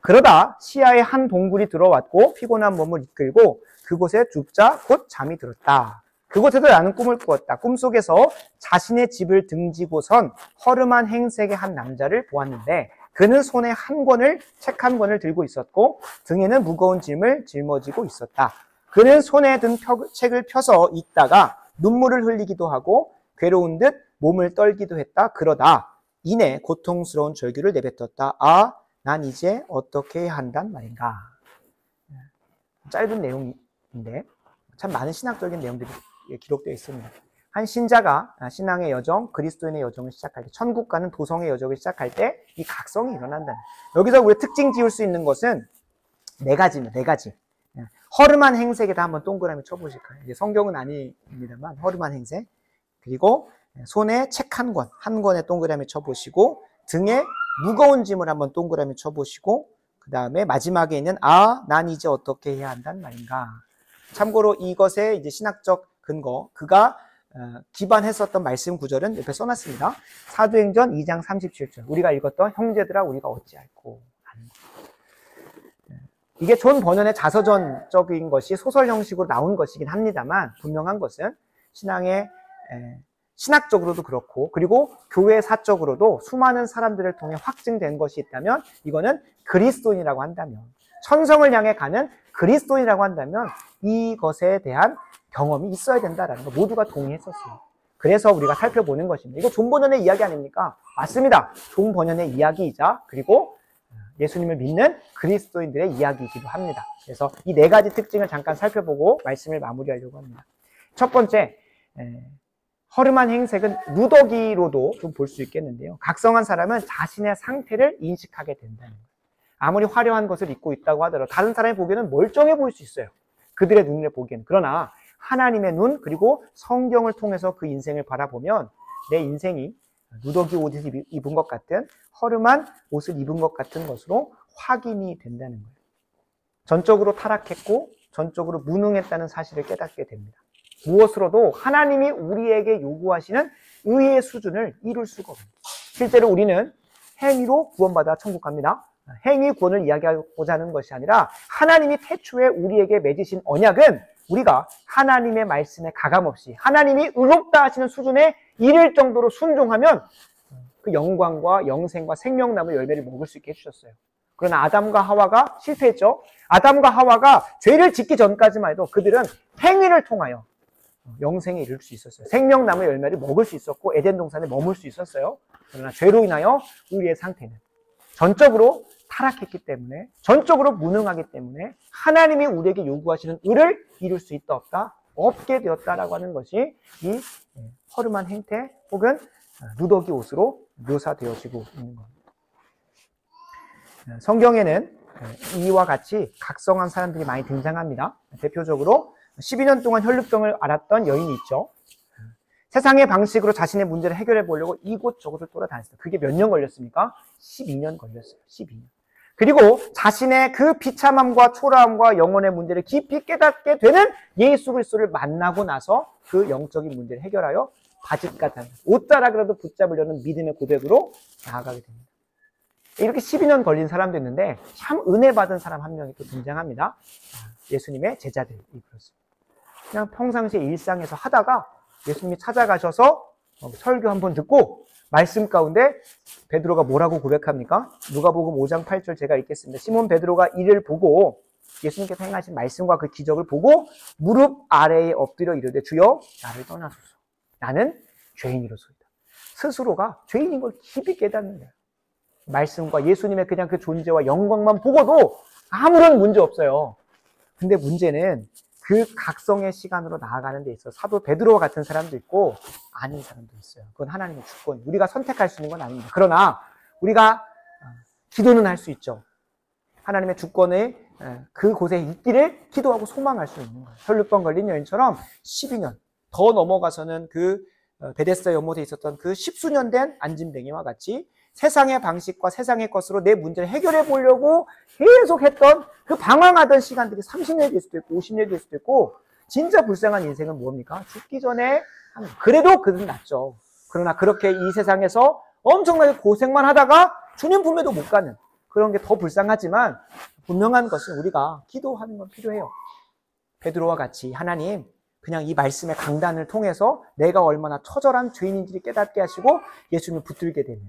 그러다 시야에 한 동굴이 들어왔고 피곤한 몸을 이끌고 그곳에 눕자 곧 잠이 들었다. 그곳에서 나는 꿈을 꾸었다. 꿈속에서 자신의 집을 등지고선 허름한 행색의 한 남자를 보았는데 그는 손에 책 한 권을 들고 있었고 등에는 무거운 짐을 짊어지고 있었다. 그는 손에 든 책을 펴서 읽다가 눈물을 흘리기도 하고 괴로운 듯 몸을 떨기도 했다. 그러다 이내 고통스러운 절규를 내뱉었다. 아, 난 이제 어떻게 해야 한단 말인가. 짧은 내용인데 참 많은 신학적인 내용들이 기록되어 있습니다. 한 신자가 신앙의 여정, 그리스도인의 여정을 시작할 때, 천국 가는 도성의 여정을 시작할 때 이 각성이 일어난다는 거예요. 여기서 우리가 특징 지을 수 있는 것은 네 가지. 허름한 행색에다 한번 동그라미 쳐보실까요? 이제 성경은 아닙니다만 허름한 행색. 그리고 손에 책 한 권에 동그라미 쳐보시고 등에 무거운 짐을 한번 동그라미 쳐보시고 그 다음에 마지막에 있는 아, 난 이제 어떻게 해야 한단 말인가. 참고로 이것의 이제 신학적 근거, 그가 기반했었던 말씀 구절은 옆에 써놨습니다. 사도행전 2장 37절. 우리가 읽었던 형제들아 우리가 어찌할꼬. 이게 존 버년의 자서전적인 것이 소설 형식으로 나온 것이긴 합니다만 분명한 것은 신학적으로도 그렇고 그리고 교회 사적으로도 수많은 사람들을 통해 확증된 것이 있다면 이거는 그리스도인이라고 한다면 천성을 향해 가는 그리스도인이라고 한다면 이것에 대한 경험이 있어야 된다라는 거 모두가 동의했었어요. 그래서 우리가 살펴보는 것입니다. 이거 존 버년의 이야기 아닙니까? 맞습니다. 존 버년의 이야기이자 그리고 예수님을 믿는 그리스도인들의 이야기이기도 합니다. 그래서 이 네 가지 특징을 잠깐 살펴보고 말씀을 마무리하려고 합니다. 첫 번째, 허름한 행색은 누더기로도 좀 볼 수 있겠는데요. 각성한 사람은 자신의 상태를 인식하게 된다는 거예요. 아무리 화려한 것을 입고 있다고 하더라도 다른 사람이 보기에는 멀쩡해 보일 수 있어요. 그들의 눈에 보기에는. 그러나 하나님의 눈 그리고 성경을 통해서 그 인생을 바라보면 내 인생이 누더기 옷을 입은 것 같은 허름한 옷을 입은 것 같은 것으로 확인이 된다는 거예요. 전적으로 타락했고 전적으로 무능했다는 사실을 깨닫게 됩니다. 무엇으로도 하나님이 우리에게 요구하시는 의의 수준을 이룰 수가 없습니다. 실제로 우리는 행위로 구원받아 천국 갑니다. 행위 구원을 이야기하고자 하는 것이 아니라 하나님이 태초에 우리에게 맺으신 언약은 우리가 하나님의 말씀에 가감없이 하나님이 의롭다 하시는 수준에 이를 정도로 순종하면 그 영광과 영생과 생명나무 열매를 먹을 수 있게 해주셨어요. 그러나 아담과 하와가 실패했죠. 아담과 하와가 죄를 짓기 전까지만 해도 그들은 행위를 통하여 영생에 이를 수 있었어요. 생명나무 열매를 먹을 수 있었고 에덴 동산에 머물 수 있었어요. 그러나 죄로 인하여 우리의 상태는 전적으로 타락했기 때문에, 전적으로 무능하기 때문에 하나님이 우리에게 요구하시는 의를 이룰 수 있다 없다? 없게 되었다라고 하는 것이 이 허름한 행태 혹은 누더기 옷으로 묘사되어지고 있는 겁니다. 성경에는 이와 같이 각성한 사람들이 많이 등장합니다. 대표적으로 12년 동안 혈루병을 앓았던 여인이 있죠. 세상의 방식으로 자신의 문제를 해결해 보려고 이곳저곳을 돌아다녔어요. 그게 몇 년 걸렸습니까? 12년 걸렸어요. 12년. 그리고 자신의 그 비참함과 초라함과 영혼의 문제를 깊이 깨닫게 되는 예수 그리스도를 만나고 나서 그 영적인 문제를 해결하여 바짓같은 옷자락이라도 붙잡으려는 믿음의 고백으로 나아가게 됩니다. 이렇게 12년 걸린 사람도 있는데 참 은혜 받은 사람 한 명이 또 등장합니다. 예수님의 제자들이 그렇습니다. 그냥 평상시에 일상에서 하다가 예수님이 찾아가셔서 설교 한번 듣고 말씀 가운데 베드로가 뭐라고 고백합니까? 누가복음 5장 8절 제가 읽겠습니다. 시몬 베드로가 이를 보고 예수님께서 행하신 말씀과 그 기적을 보고 무릎 아래에 엎드려 이르되 주여 나를 떠나소서. 나는 죄인이로소이다. 스스로가 죄인인 걸 깊이 깨닫는 거예요. 말씀과 예수님의 그냥 그 존재와 영광만 보고도 아무런 문제 없어요. 근데 문제는 그 각성의 시간으로 나아가는 데 있어서 사도 베드로와 같은 사람도 있고 아닌 사람도 있어요. 그건 하나님의 주권. 우리가 선택할 수 있는 건 아닙니다. 그러나 우리가 기도는 할 수 있죠. 하나님의 주권에 그곳에 있기를 기도하고 소망할 수 있는 거예요. 혈루병 걸린 여인처럼 12년 더 넘어가서는 그 베데스다 연못에 있었던 그 10수년 된 안진뱅이와 같이 세상의 방식과 세상의 것으로 내 문제를 해결해 보려고 계속 했던 그 방황하던 시간들이 30년이 될 수도 있고 50년이 될 수도 있고 진짜 불쌍한 인생은 뭡니까? 죽기 전에 그래도 그는 낫죠. 그러나 그렇게 이 세상에서 엄청나게 고생만 하다가 주님 품에도 못 가는 그런 게 더 불쌍하지만 분명한 것은 우리가 기도하는 건 필요해요. 베드로와 같이 하나님 그냥 이 말씀의 강단을 통해서 내가 얼마나 처절한 죄인인지를 깨닫게 하시고 예수님을 붙들게 되는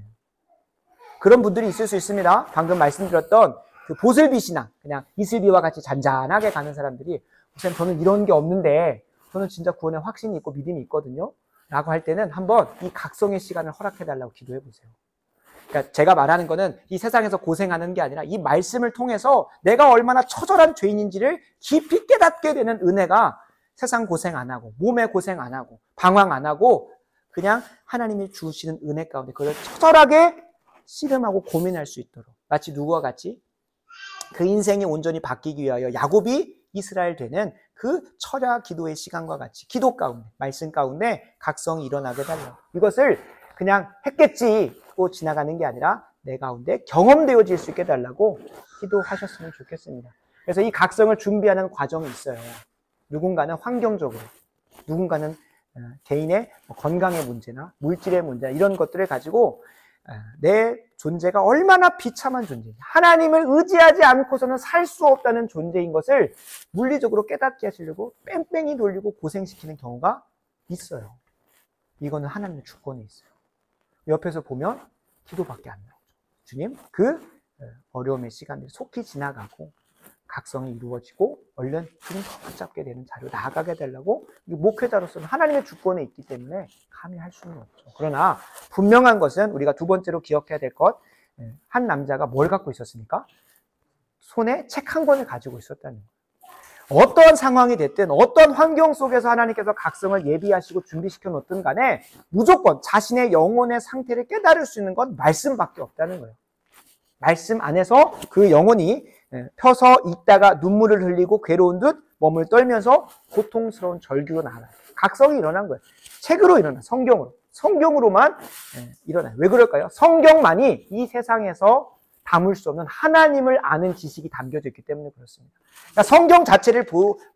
그런 분들이 있을 수 있습니다. 방금 말씀드렸던 그 보슬비 신앙, 그냥 이슬비와 같이 잔잔하게 가는 사람들이 선생님 저는 이런 게 없는데 저는 진짜 구원에 확신이 있고 믿음이 있거든요. 라고 할 때는 한번 이 각성의 시간을 허락해달라고 기도해 보세요. 그러니까 제가 말하는 거는 이 세상에서 고생하는 게 아니라 이 말씀을 통해서 내가 얼마나 처절한 죄인인지를 깊이 깨닫게 되는 은혜가 세상 고생 안 하고 몸에 고생 안 하고 방황 안 하고 그냥 하나님이 주시는 은혜 가운데 그걸 처절하게 씨름하고 고민할 수 있도록 마치 누구와 같이 그 인생이 온전히 바뀌기 위하여 야곱이 이스라엘 되는 그 철야 기도의 시간과 같이 기도 가운데 말씀 가운데 각성이 일어나게 달라. 이것을 그냥 했겠지고 지나가는 게 아니라 내 가운데 경험되어질 수 있게 달라고 기도하셨으면 좋겠습니다. 그래서 이 각성을 준비하는 과정이 있어요. 누군가는 환경적으로, 누군가는 개인의 건강의 문제나 물질의 문제 이런 것들을 가지고 내 존재가 얼마나 비참한 존재인지 하나님을 의지하지 않고서는 살 수 없다는 존재인 것을 물리적으로 깨닫게 하시려고 뺑뺑이 돌리고 고생시키는 경우가 있어요. 이거는 하나님의 주권에 있어요. 옆에서 보면 기도밖에 안 나오죠. 주님 그 어려움의 시간들이 속히 지나가고 각성이 이루어지고 얼른 주님 더 붙잡게 되는 자리로 나아가게 되려고 목회자로서는 하나님의 주권에 있기 때문에 감히 할 수는 없죠. 그러나 분명한 것은 우리가 두 번째로 기억해야 될 것, 한 남자가 뭘 갖고 있었습니까? 손에 책 한 권을 가지고 있었다는 거예요. 어떠한 상황이 됐든 어떤 환경 속에서 하나님께서 각성을 예비하시고 준비시켜 놓든 간에 무조건 자신의 영혼의 상태를 깨달을 수 있는 건 말씀밖에 없다는 거예요. 말씀 안에서 그 영혼이 펴서 있다가 눈물을 흘리고 괴로운 듯 몸을 떨면서 고통스러운 절규로 나아가요. 각성이 일어난 거예요. 책으로 일어나, 성경으로만 일어나요. 왜 그럴까요? 성경만이 이 세상에서 담을 수 없는 하나님을 아는 지식이 담겨져 있기 때문에 그렇습니다. 그러니까 성경 자체를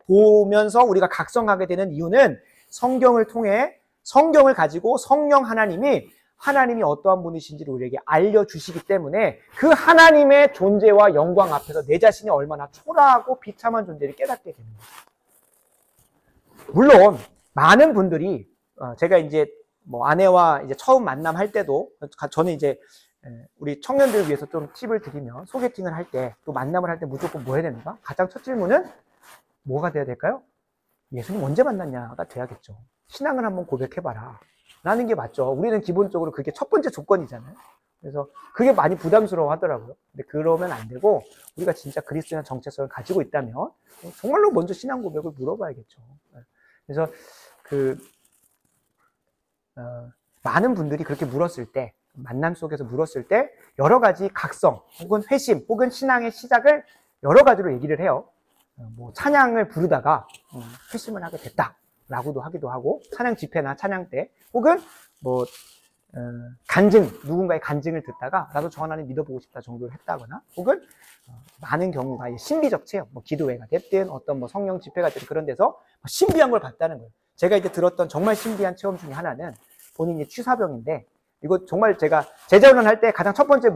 보면서 우리가 각성하게 되는 이유는 성경을 통해 성경을 가지고 성령 하나님이 어떠한 분이신지를 우리에게 알려주시기 때문에 그 하나님의 존재와 영광 앞에서 내 자신이 얼마나 초라하고 비참한 존재를 깨닫게 됩니다. 물론 많은 분들이 제가 이제 뭐 아내와 이제 처음 만남할 때도 저는 이제 우리 청년들을 위해서 좀 팁을 드리면 소개팅을 할 때 또 만남을 할 때 무조건 뭐 해야 됩니까? 가장 첫 질문은 뭐가 돼야 될까요? 예수님 언제 만났냐가 돼야겠죠. 신앙을 한번 고백해봐라 라는 게 맞죠. 우리는 기본적으로 그게 첫 번째 조건이잖아요. 그래서 그게 많이 부담스러워 하더라고요. 근데 그러면 안 되고 우리가 진짜 그리스도인의 정체성을 가지고 있다면 정말로 먼저 신앙 고백을 물어봐야겠죠. 그래서 많은 분들이 그렇게 물었을 때, 만남 속에서 물었을 때 여러 가지 각성 혹은 회심 혹은 신앙의 시작을 여러 가지로 얘기를 해요. 뭐 찬양을 부르다가 회심을 하게 됐다 라고도 하기도 하고, 찬양 집회나 찬양 때 혹은 뭐 누군가의 간증을 듣다가 나도 저 하나님 믿어보고 싶다 정도를 했다거나, 혹은 많은 경우가 신비적 체험, 뭐 기도회가 됐든 어떤 뭐 성령 집회가 됐든 그런 데서 신비한 걸 봤다는 거예요. 제가 이제 들었던 정말 신비한 체험 중에 하나는 본인이 취사병인데, 이거 정말 제가 제자훈련 할 때 가장 첫 번째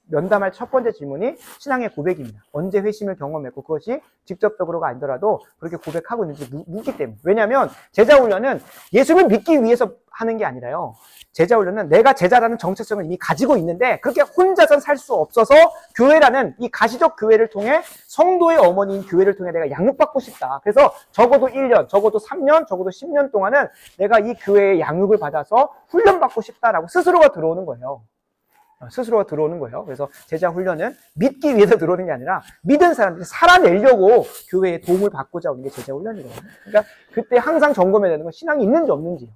면담할 첫 번째 질문이 신앙의 고백입니다. 언제 회심을 경험했고 그것이 직접적으로가 아니더라도 그렇게 고백하고 있는지 묻기 때문에. 왜냐하면 제자훈련은 예수를 믿기 위해서 하는 게 아니라요. 제자훈련은 내가 제자라는 정체성을 이미 가지고 있는데 그렇게 혼자선 살 수 없어서 교회라는 이 가시적 교회를 통해 성도의 어머니인 교회를 통해 내가 양육받고 싶다. 그래서 적어도 1년, 적어도 3년, 적어도 10년 동안은 내가 이 교회의 양육을 받아서 훈련받고 싶다라고 스스로가 들어오는 거예요. 그래서 제자 훈련은 믿기 위해서 들어오는 게 아니라 믿은 사람들이 살아내려고 교회에 도움을 받고자 오는 게 제자 훈련이거든요. 그러니까 그때 항상 점검해야 되는 건 신앙이 있는지 없는지요.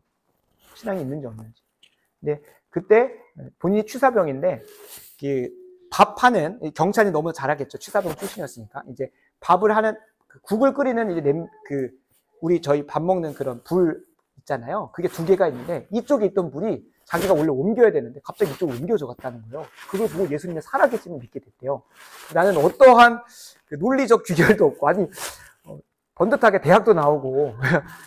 근데 그때 본인이 취사병인데 밥하는 경찰이 너무 잘하겠죠. 취사병 출신이었으니까 이제 밥을 하는 국을 끓이는 이제 저희 밥 먹는 그런 불 있잖아요. 그게 2개가 있는데 이쪽에 있던 불이 자기가 원래 옮겨야 되는데 갑자기 이쪽으로 옮겨져 갔다는 거예요. 그걸 보고 예수님의 살아계심을 믿게 됐대요. 나는 어떠한 논리적 규결도 없고, 아니 번듯하게 대학도 나오고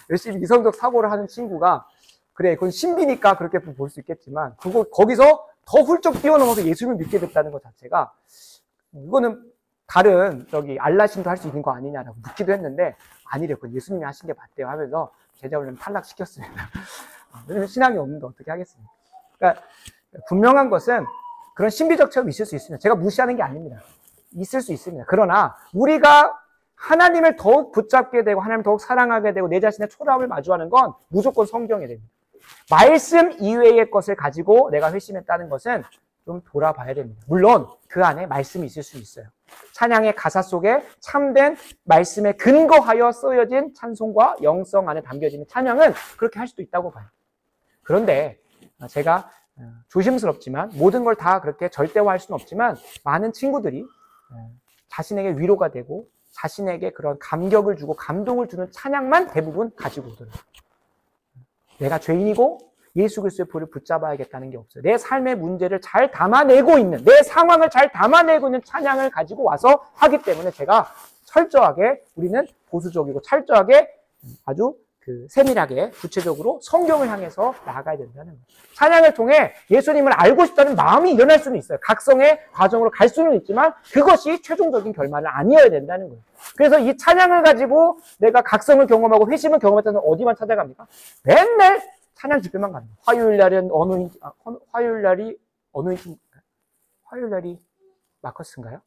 열심히 이성적 사고를 하는 친구가, 그래 그건 신비니까 그렇게 볼 수 있겠지만 거기서 더 훌쩍 뛰어넘어서 예수님을 믿게 됐다는 것 자체가, 이거는 다른 알라신도 할 수 있는 거 아니냐라고 묻기도 했는데 아니래요. 그건 예수님이 하신 게 맞대요 하면서 제자훈련 탈락시켰습니다. 왜냐면 신앙이 없는데 어떻게 하겠습니까? 그러니까 분명한 것은 그런 신비적 체험이 있을 수 있습니다. 제가 무시하는 게 아닙니다. 있을 수 있습니다. 그러나 우리가 하나님을 더욱 붙잡게 되고 하나님을 더욱 사랑하게 되고 내 자신의 초라함을 마주하는 건 무조건 성경이 됩니다. 말씀 이외의 것을 가지고 내가 회심했다는 것은 좀 돌아봐야 됩니다. 물론 그 안에 말씀이 있을 수 있어요. 찬양의 가사 속에 참된 말씀에 근거하여 쓰여진 찬송과 영성 안에 담겨지는 찬양은 그렇게 할 수도 있다고 봐요. 그런데 제가 조심스럽지만 모든 걸 다 그렇게 절대화할 수는 없지만 많은 친구들이 자신에게 위로가 되고 자신에게 그런 감격을 주고 감동을 주는 찬양만 대부분 가지고 오더라고요. 내가 죄인이고 예수 그리스도의 볼을 붙잡아야겠다는 게 없어요. 내 삶의 문제를 잘 담아내고 있는, 내 상황을 잘 담아내고 있는 찬양을 가지고 와서 하기 때문에 제가 철저하게, 우리는 보수적이고 철저하게 아주 세밀하게 구체적으로 성경을 향해서 나아가야 된다는 거예요. 찬양을 통해 예수님을 알고 싶다는 마음이 일어날 수는 있어요. 각성의 과정으로 갈 수는 있지만 그것이 최종적인 결말은 아니어야 된다는 거예요. 그래서 이 찬양을 가지고 내가 각성을 경험하고 회심을 경험했다는 어디만 찾아갑니까? 맨날 찬양 집회만 갑니다. 화요일날이 마커스인가요?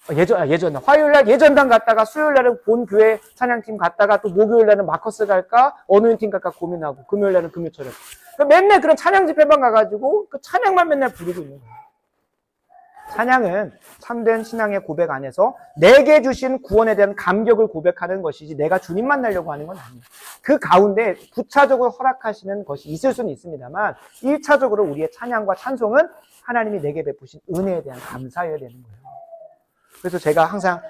화요일날 예전당 갔다가 수요일날은 본 교회 찬양팀 갔다가 또 목요일날은 마커스 갈까 어느인팀 갈까 고민하고 금요일날은 금요철에 맨날 그런 찬양 집회만 가가지고 그 찬양만 맨날 부르고 있는 거예요. 찬양은 참된 신앙의 고백 안에서 내게 주신 구원에 대한 감격을 고백하는 것이지 내가 주님 만나려고 하는 건 아니에요. 그 가운데 부차적으로 허락하시는 것이 있을 수는 있습니다만 1차적으로 우리의 찬양과 찬송은 하나님이 내게 베푸신 은혜에 대한 감사여야 되는 거예요. 그래서 제가 항상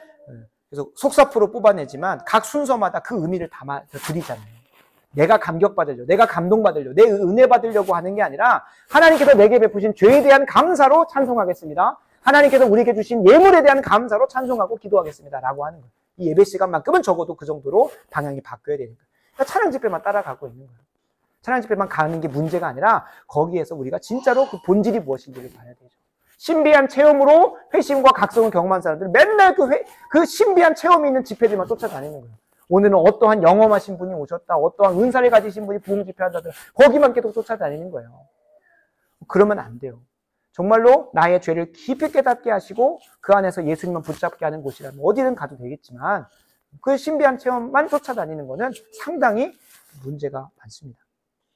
그래서 속사포로 뽑아내지만 각 순서마다 그 의미를 담아 드리잖아요. 내가 감격받으려고, 내가 감동받으려고, 내 은혜 받으려고 하는 게 아니라 하나님께서 내게 베푸신 죄에 대한 감사로 찬송하겠습니다. 하나님께서 우리에게 주신 예물에 대한 감사로 찬송하고 기도하겠습니다. 라고 하는 거예요. 이 예배 시간만큼은 적어도 그 정도로 방향이 바뀌어야 되는 거예요. 그러니까 찬양 집회만 따라가고 있는 거예요. 찬양 집회만 가는 게 문제가 아니라 거기에서 우리가 진짜로 그 본질이 무엇인지를 봐야 되죠. 신비한 체험으로 회심과 각성을 경험한 사람들 맨날 그 신비한 체험이 있는 집회들만 쫓아다니는 거예요. 오늘은 어떠한 영험하신 분이 오셨다. 어떠한 은사를 가지신 분이 부흥 집회한다더라. 거기만 계속 쫓아다니는 거예요. 그러면 안 돼요. 정말로 나의 죄를 깊이 깨닫게 하시고 그 안에서 예수님만 붙잡게 하는 곳이라면 어디든 가도 되겠지만 그 신비한 체험만 쫓아다니는 것은 상당히 문제가 많습니다.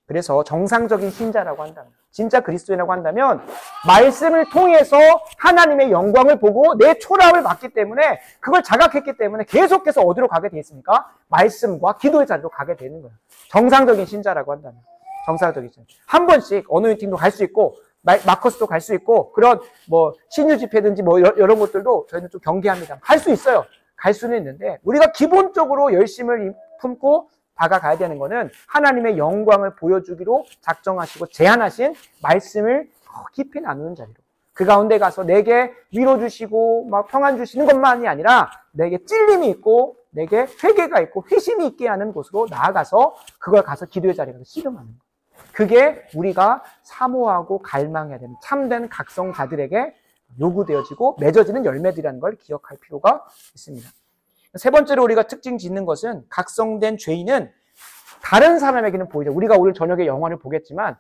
그래서 정상적인 신자라고 한다면, 진짜 그리스도인이라고 한다면 말씀을 통해서 하나님의 영광을 보고 내 초라함을 봤기 때문에 그걸 자각했기 때문에 계속해서 어디로 가게 돼 있습니까? 말씀과 기도의 자리로 가게 되는 거예요. 정상적인 신자라고 한다면. 정상적인 신자. 한 번씩 어노인팅도 갈 수 있고 마커스도 갈 수 있고 그런 뭐 신유 집회든지 뭐 이런 것들도 저희는 좀 경계합니다. 갈 수 있어요. 갈 수는 있는데 우리가 기본적으로 열심을 품고 다가가야 되는 것은 하나님의 영광을 보여주기로 작정하시고 제안하신 말씀을 깊이 나누는 자리로 그 가운데 가서 내게 위로 주시고 막 평안 주시는 것만이 아니라 내게 찔림이 있고 내게 회개가 있고 회심이 있게 하는 곳으로 나아가서 그걸 가서 기도의 자리에 가서 씨름하는 거예요. 그게 우리가 사모하고 갈망해야 되는 참된 각성자들에게 요구되어지고 맺어지는 열매들이라는 걸 기억할 필요가 있습니다. 세 번째로 우리가 특징 짓는 것은 각성된 죄인은 다른 사람에게는 보이죠. 우리가 오늘 저녁에 영화를 보겠지만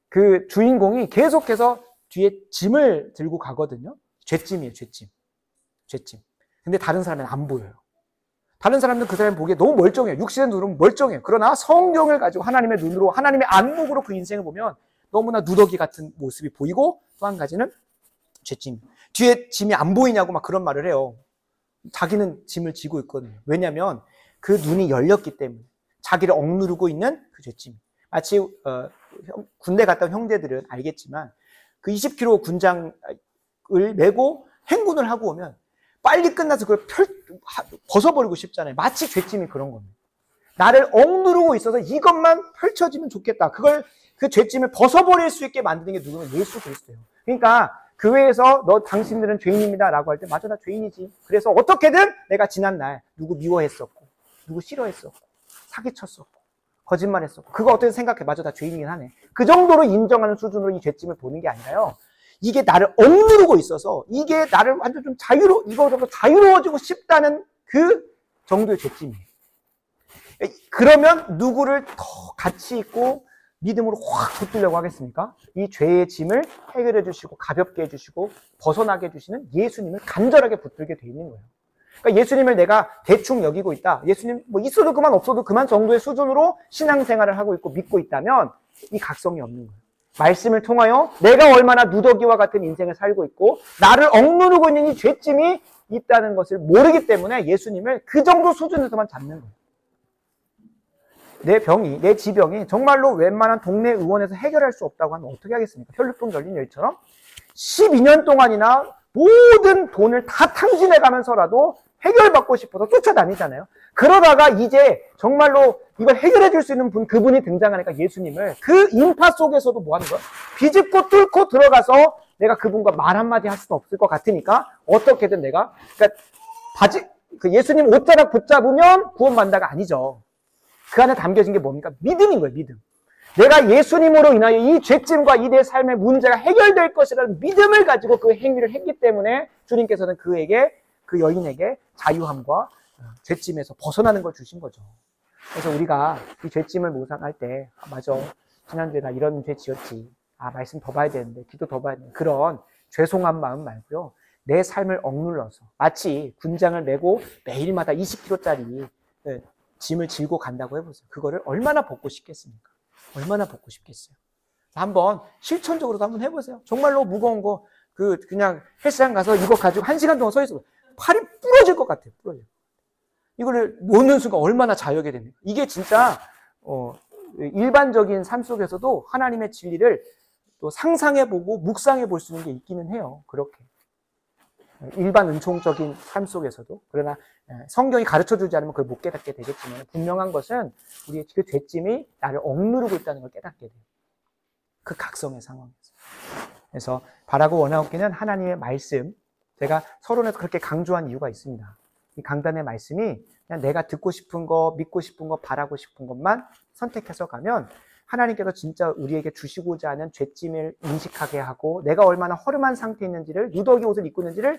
그 주인공이 계속해서 뒤에 짐을 들고 가거든요. 죄짐이에요, 죄짐. 근데 다른 사람은 안 보여요. 다른 사람들은 그 사람이 보기에 너무 멀쩡해요. 육신의 눈으로 멀쩡해요. 그러나 성경을 가지고 하나님의 눈으로, 하나님의 안목으로 그 인생을 보면 너무나 누더기 같은 모습이 보이고 또 한 가지는 죄짐. 뒤에 짐이 안 보이냐고 막 그런 말을 해요. 자기는 짐을 지고 있거든요. 왜냐하면 그 눈이 열렸기 때문에 자기를 억누르고 있는 그 죄짐. 마치 군대 갔다 온 형제들은 알겠지만 그 20kg 군장을 메고 행군을 하고 오면 빨리 끝나서 그걸 벗어버리고 싶잖아요. 마치 죄짐이 그런 겁니다. 나를 억누르고 있어서 이것만 펼쳐지면 좋겠다. 그 죄짐을 벗어버릴 수 있게 만드는 게 누구면 예수 그리스도예요. 그러니까 교회에서 당신들은 죄인입니다 라고 할 때 맞아 나 죄인이지. 그래서 어떻게든 내가 지난날 누구 미워했었고 누구 싫어했었고 사기쳤었고 거짓말했었고 그거 어떻게 생각해. 맞아 나 죄인이긴 하네. 그 정도로 인정하는 수준으로 이 죄짐을 보는 게 아니라요. 이게 나를 억누르고 있어서 이게 나를 완전 좀 이거로 자유로워지고 싶다는 그 정도의 죄짐이에요. 그러면 누구를 더 가치 있고 믿음으로 확 붙들려고 하겠습니까? 이 죄의 짐을 해결해 주시고 가볍게 해주시고 벗어나게 해주시는 예수님을 간절하게 붙들게 돼 있는 거예요. 그러니까 예수님을 내가 대충 여기고 있다. 예수님 뭐 있어도 그만 없어도 그만 정도의 수준으로 신앙생활을 하고 있고 믿고 있다면 이 각성이 없는 거예요. 말씀을 통하여 내가 얼마나 누더기와 같은 인생을 살고 있고 나를 억누르고 있는 이 죄짐이 있다는 것을 모르기 때문에 예수님을 그 정도 수준에서만 잡는 거예요. 내 지병이 정말로 웬만한 동네 의원에서 해결할 수 없다고 하면 어떻게 하겠습니까? 혈류병 걸린 여인처럼 12년 동안이나 모든 돈을 다 탕진해 가면서라도 해결받고 싶어서 쫓아다니잖아요. 그러다가 이제 정말로 이걸 해결해 줄 수 있는 그분이 등장하니까 예수님을 그 인파 속에서도 뭐 하는 거야? 비집고 뚫고 들어가서 내가 그분과 말 한마디 할 수는 없을 것 같으니까 어떻게든 내가 그 예수님 옷자락 붙잡으면 구원받는다가 아니죠. 그 안에 담겨진 게 뭡니까? 믿음인 거예요, 믿음. 내가 예수님으로 인하여 이 죄짐과 이 내 삶의 문제가 해결될 것이라는 믿음을 가지고 그 행위를 했기 때문에 주님께서는 그 여인에게 자유함과 죄짐에서 벗어나는 걸 주신 거죠. 그래서 우리가 이 죄짐을 묵상할 때 맞아, 지난주에 나 이런 죄 지었지. 말씀 더 봐야 되는데, 기도 더 봐야 되는데 그런 죄송한 마음 말고요. 내 삶을 억눌러서 마치 군장을 메고 매일마다 20kg짜리 짐을 질고 간다고 해보세요. 그거를 얼마나 벗고 싶겠습니까? 얼마나 벗고 싶겠어요. 한번 실천적으로도 한번 해보세요. 정말로 무거운 거 그냥 헬스장 가서 이거 가지고 1시간 동안 서 있어. 팔이 부러질 것 같아요. 부러져. 이거를 놓는 순간 얼마나 자유하게 됩니까? 이게 진짜 일반적인 삶 속에서도 하나님의 진리를 또 상상해보고 묵상해 볼 수 있는 게 있기는 해요. 그렇게. 일반 은총적인 삶 속에서도. 그러나 성경이 가르쳐주지 않으면 그걸 못 깨닫게 되겠지만 분명한 것은 우리의 그 죄짐이 나를 억누르고 있다는 걸 깨닫게 돼요. 그 각성의 상황에서. 그래서 바라고 원하옵기는 하나님의 말씀, 제가 서론에서 그렇게 강조한 이유가 있습니다. 이 강단의 말씀이 그냥 내가 듣고 싶은 거, 믿고 싶은 거, 바라고 싶은 것만 선택해서 가면 하나님께서 진짜 우리에게 주시고자 하는 죄짐을 인식하게 하고 내가 얼마나 허름한 상태에 있는지를, 누더기 옷을 입고 있는지를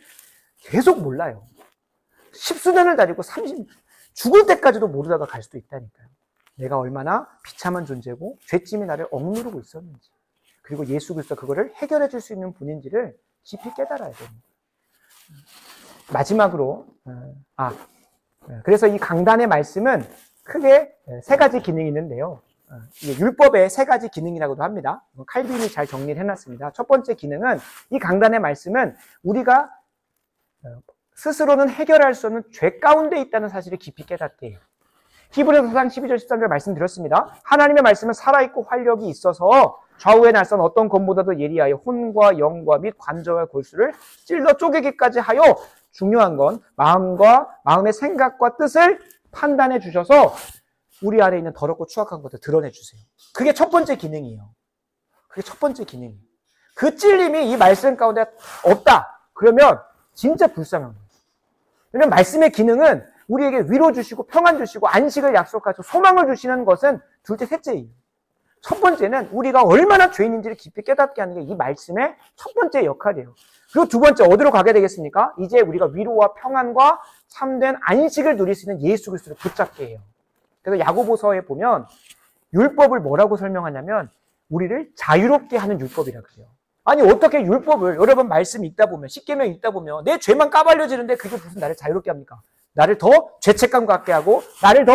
계속 몰라요. 10수년을 다니고 죽을 때까지도 모르다가 갈 수도 있다니까요. 내가 얼마나 비참한 존재고 죄짐이 나를 억누르고 있었는지, 그리고 예수 그리스도가 그거를 해결해 줄 수 있는 분인지를 깊이 깨달아야 됩니다. 마지막으로 그래서 이 강단의 말씀은 크게 3가지 기능이 있는데요. 이게 율법의 3가지 기능이라고도 합니다. 칼빈이 잘 정리를 해놨습니다. 첫 번째 기능은, 이 강단의 말씀은 우리가 스스로는 해결할 수 없는 죄 가운데 있다는 사실을 깊이 깨닫게 해요. 히브리서 4장 12절 13절 말씀드렸습니다. 하나님의 말씀은 살아있고 활력이 있어서 좌우의 날선 어떤 검보다도 예리하여 혼과 영과 및 관절과 골수를 찔러 쪼개기까지 하여, 중요한 건 마음의 생각과 뜻을 판단해 주셔서 우리 안에 있는 더럽고 추악한 것을 드러내 주세요. 그게 첫 번째 기능이에요. 그게 첫 번째 기능이에요. 그 찔림이 이 말씀 가운데 없다. 그러면 진짜 불쌍한 거예요. 왜냐면 말씀의 기능은 우리에게 위로 주시고 평안 주시고 안식을 약속하시고 소망을 주시는 것은 둘째, 셋째예요. 첫 번째는 우리가 얼마나 죄인인지를 깊이 깨닫게 하는 게 이 말씀의 첫 번째 역할이에요. 그리고 두 번째, 어디로 가게 되겠습니까? 이제 우리가 위로와 평안과 참된 안식을 누릴 수 있는 예수 그리스도를 붙잡게 해요. 그래서 야고보서에 보면 율법을 뭐라고 설명하냐면 우리를 자유롭게 하는 율법이라 그래요. 아니, 어떻게 율법을, 여러분 말씀 읽다 보면, 십계명 읽다 보면 내 죄만 까발려지는데 그게 무슨 나를 자유롭게 합니까? 나를 더 죄책감 갖게 하고 나를 더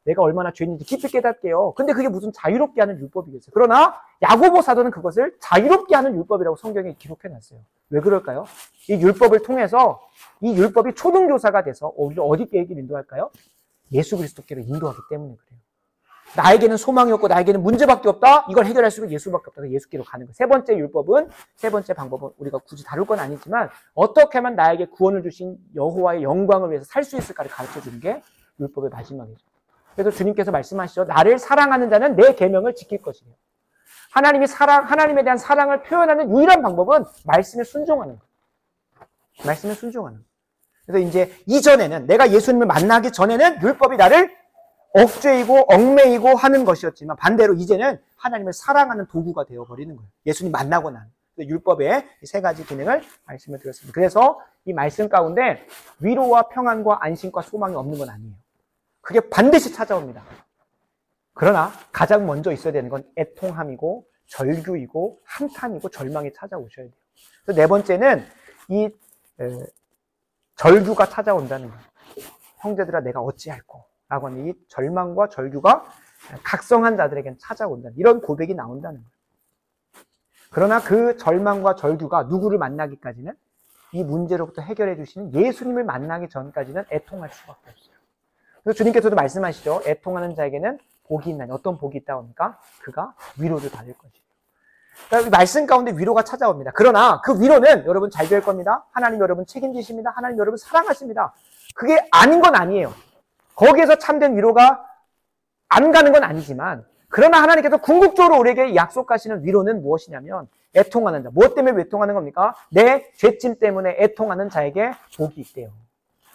내가 얼마나 죄인인지 깊이 깨닫게 해요. 근데 그게 무슨 자유롭게 하는 율법이겠어요? 그러나 야고보 사도는 그것을 자유롭게 하는 율법이라고 성경에 기록해놨어요. 왜 그럴까요? 이 율법을 통해서 이 율법이 초등교사가 돼서 우리를 어디께 인도할까요? 예수 그리스도께로 인도하기 때문에 그래요. 나에게는 소망이 없고 나에게는 문제밖에 없다. 이걸 해결할 수 있는 예수밖에 없다. 예수께로 가는 거예요. 세 번째 율법은, 세 번째 방법은 우리가 굳이 다룰 건 아니지만 어떻게 하면 나에게 구원을 주신 여호와의 영광을 위해서 살 수 있을까를 가르쳐주는 게 율법의 마지막이죠. 그래서 주님께서 말씀하시죠. 나를 사랑하는 자는 내 계명을 지킬 것이에요. 하나님에 대한 사랑을 표현하는 유일한 방법은 말씀에 순종하는 거예요. 말씀에 순종하는 거예요. 그래서 이제 이전에는, 내가 예수님을 만나기 전에는 율법이 나를 억죄이고 얽매이고 하는 것이었지만 반대로 이제는 하나님을 사랑하는 도구가 되어버리는 거예요. 예수님 만나고 난. 율법의 3가지 기능을 말씀을 드렸습니다. 그래서 이 말씀 가운데 위로와 평안과 안심과 소망이 없는 건 아니에요. 그게 반드시 찾아옵니다. 그러나 가장 먼저 있어야 되는 건 애통함이고 절규이고 한탄이고 절망이 찾아오셔야 돼요. 그래서 4번째는 이 절규가 찾아온다는 거예요. 형제들아 내가 어찌할꼬 라고 하는 이 절망과 절규가 각성한 자들에게는 찾아온다는, 이런 고백이 나온다는 거예요. 그러나 그 절망과 절규가 누구를 만나기까지는, 이 문제로부터 해결해 주시는 예수님을 만나기 전까지는 애통할 수밖에 없어요. 그래서 주님께서도 말씀하시죠. 애통하는 자에게는 복이 있나니, 어떤 복이 있다옵니까? 그가 위로를 받을 것이에요. 그러니까 말씀 가운데 위로가 찾아옵니다. 그러나 그 위로는 여러분 잘 될 겁니다. 하나님 여러분 책임지십니다. 하나님 여러분 사랑하십니다. 그게 아닌 건 아니에요. 거기에서 참된 위로가 안 가는 건 아니지만, 그러나 하나님께서 궁극적으로 우리에게 약속하시는 위로는 무엇이냐면 애통하는 자. 무엇 때문에 애통하는 겁니까? 내 죄짐 때문에 애통하는 자에게 복이 있대요.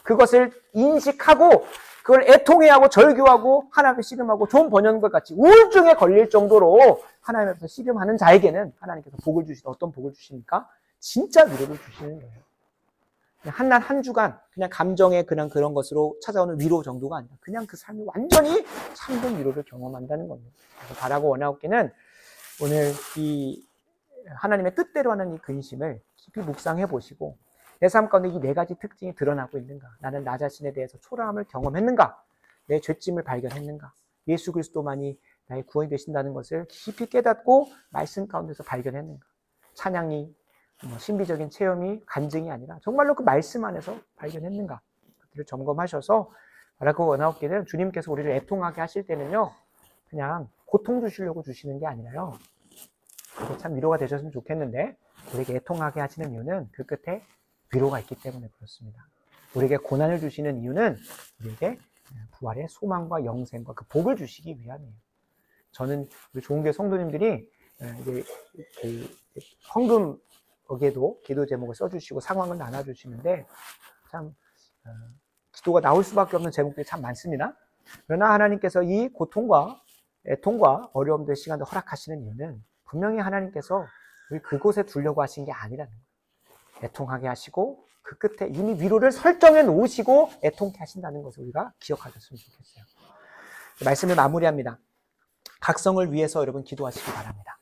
그것을 인식하고 그걸 애통해야 하고 절규하고 하나님께 씨름하고 좋은 번영과 같이 우울증에 걸릴 정도로 하나님 앞에서 씨름하는 자에게는 하나님께서 복을 주시다. 어떤 복을 주십니까? 진짜 위로를 주시는 거예요. 한 날 한 주간 그냥 감정의 그런 것으로 찾아오는 위로 정도가 아니라 그냥 그 삶이 완전히 참된 위로를 경험한다는 겁니다. 그래서 바라고 원하옵기는 오늘 이 하나님의 뜻대로 하는 이 근심을 깊이 묵상해 보시고 내 삶 가운데 이 4가지 특징이 드러나고 있는가? 나는 나 자신에 대해서 초라함을 경험했는가? 내 죄짐을 발견했는가? 예수 그리스도만이 나의 구원이 되신다는 것을 깊이 깨닫고 말씀 가운데서 발견했는가? 찬양이 신비적인 체험이 간증이 아니라 정말로 그 말씀 안에서 발견했는가, 그들을 점검하셔서 바라고 원하옵기는 주님께서 우리를 애통하게 하실 때는요, 그냥 고통 주시려고 주시는 게 아니라요, 참 위로가 되셨으면 좋겠는데, 우리에게 애통하게 하시는 이유는 그 끝에 위로가 있기 때문에 그렇습니다. 우리에게 고난을 주시는 이유는 우리에게 부활의 소망과 영생과 그 복을 주시기 위함이에요. 저는 우리 좋은교회 성도님들이 이제 그 헌금 거기에도 기도 제목을 써주시고 상황을 나눠주시는데 참 기도가 나올 수밖에 없는 제목들이 참 많습니다. 그러나 하나님께서 이 고통과 애통과 어려움들 시간도 허락하시는 이유는 분명히 하나님께서 우리 그곳에 두려고 하신 게 아니라는 거예요. 애통하게 하시고 그 끝에 이미 위로를 설정해 놓으시고 애통케 하신다는 것을 우리가 기억하셨으면 좋겠어요. 말씀을 마무리합니다. 각성을 위해서 여러분 기도하시기 바랍니다.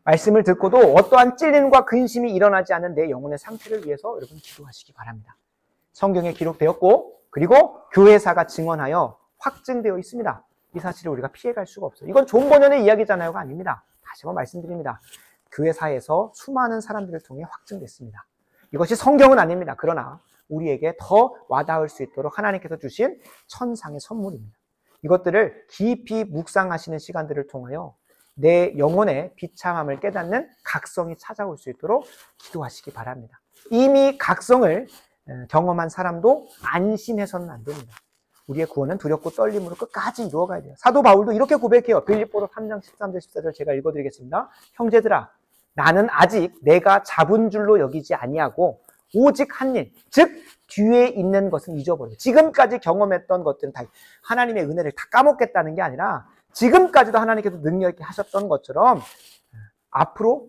말씀을 듣고도 어떠한 찔림과 근심이 일어나지 않은 내 영혼의 상태를 위해서 여러분 기도하시기 바랍니다. 성경에 기록되었고 그리고 교회사가 증언하여 확증되어 있습니다. 이 사실을 우리가 피해갈 수가 없어요. 이건 존 버년의 이야기잖아요가 아닙니다. 다시 한번 말씀드립니다. 교회사에서 수많은 사람들을 통해 확증됐습니다. 이것이 성경은 아닙니다. 그러나 우리에게 더 와닿을 수 있도록 하나님께서 주신 천상의 선물입니다. 이것들을 깊이 묵상하시는 시간들을 통하여 내 영혼의 비참함을 깨닫는 각성이 찾아올 수 있도록 기도하시기 바랍니다. 이미 각성을 경험한 사람도 안심해서는 안 됩니다. 우리의 구원은 두렵고 떨림으로 끝까지 이루어가야 돼요. 사도 바울도 이렇게 고백해요. 빌립보서 3장 13절 14절 제가 읽어드리겠습니다. 형제들아, 나는 아직 내가 잡은 줄로 여기지 아니하고 오직 한 일, 즉 뒤에 있는 것은 잊어버려요. 지금까지 경험했던 것들은 다 하나님의 은혜를 다 까먹겠다는 게 아니라 지금까지도 하나님께서 능력 있게 하셨던 것처럼 앞으로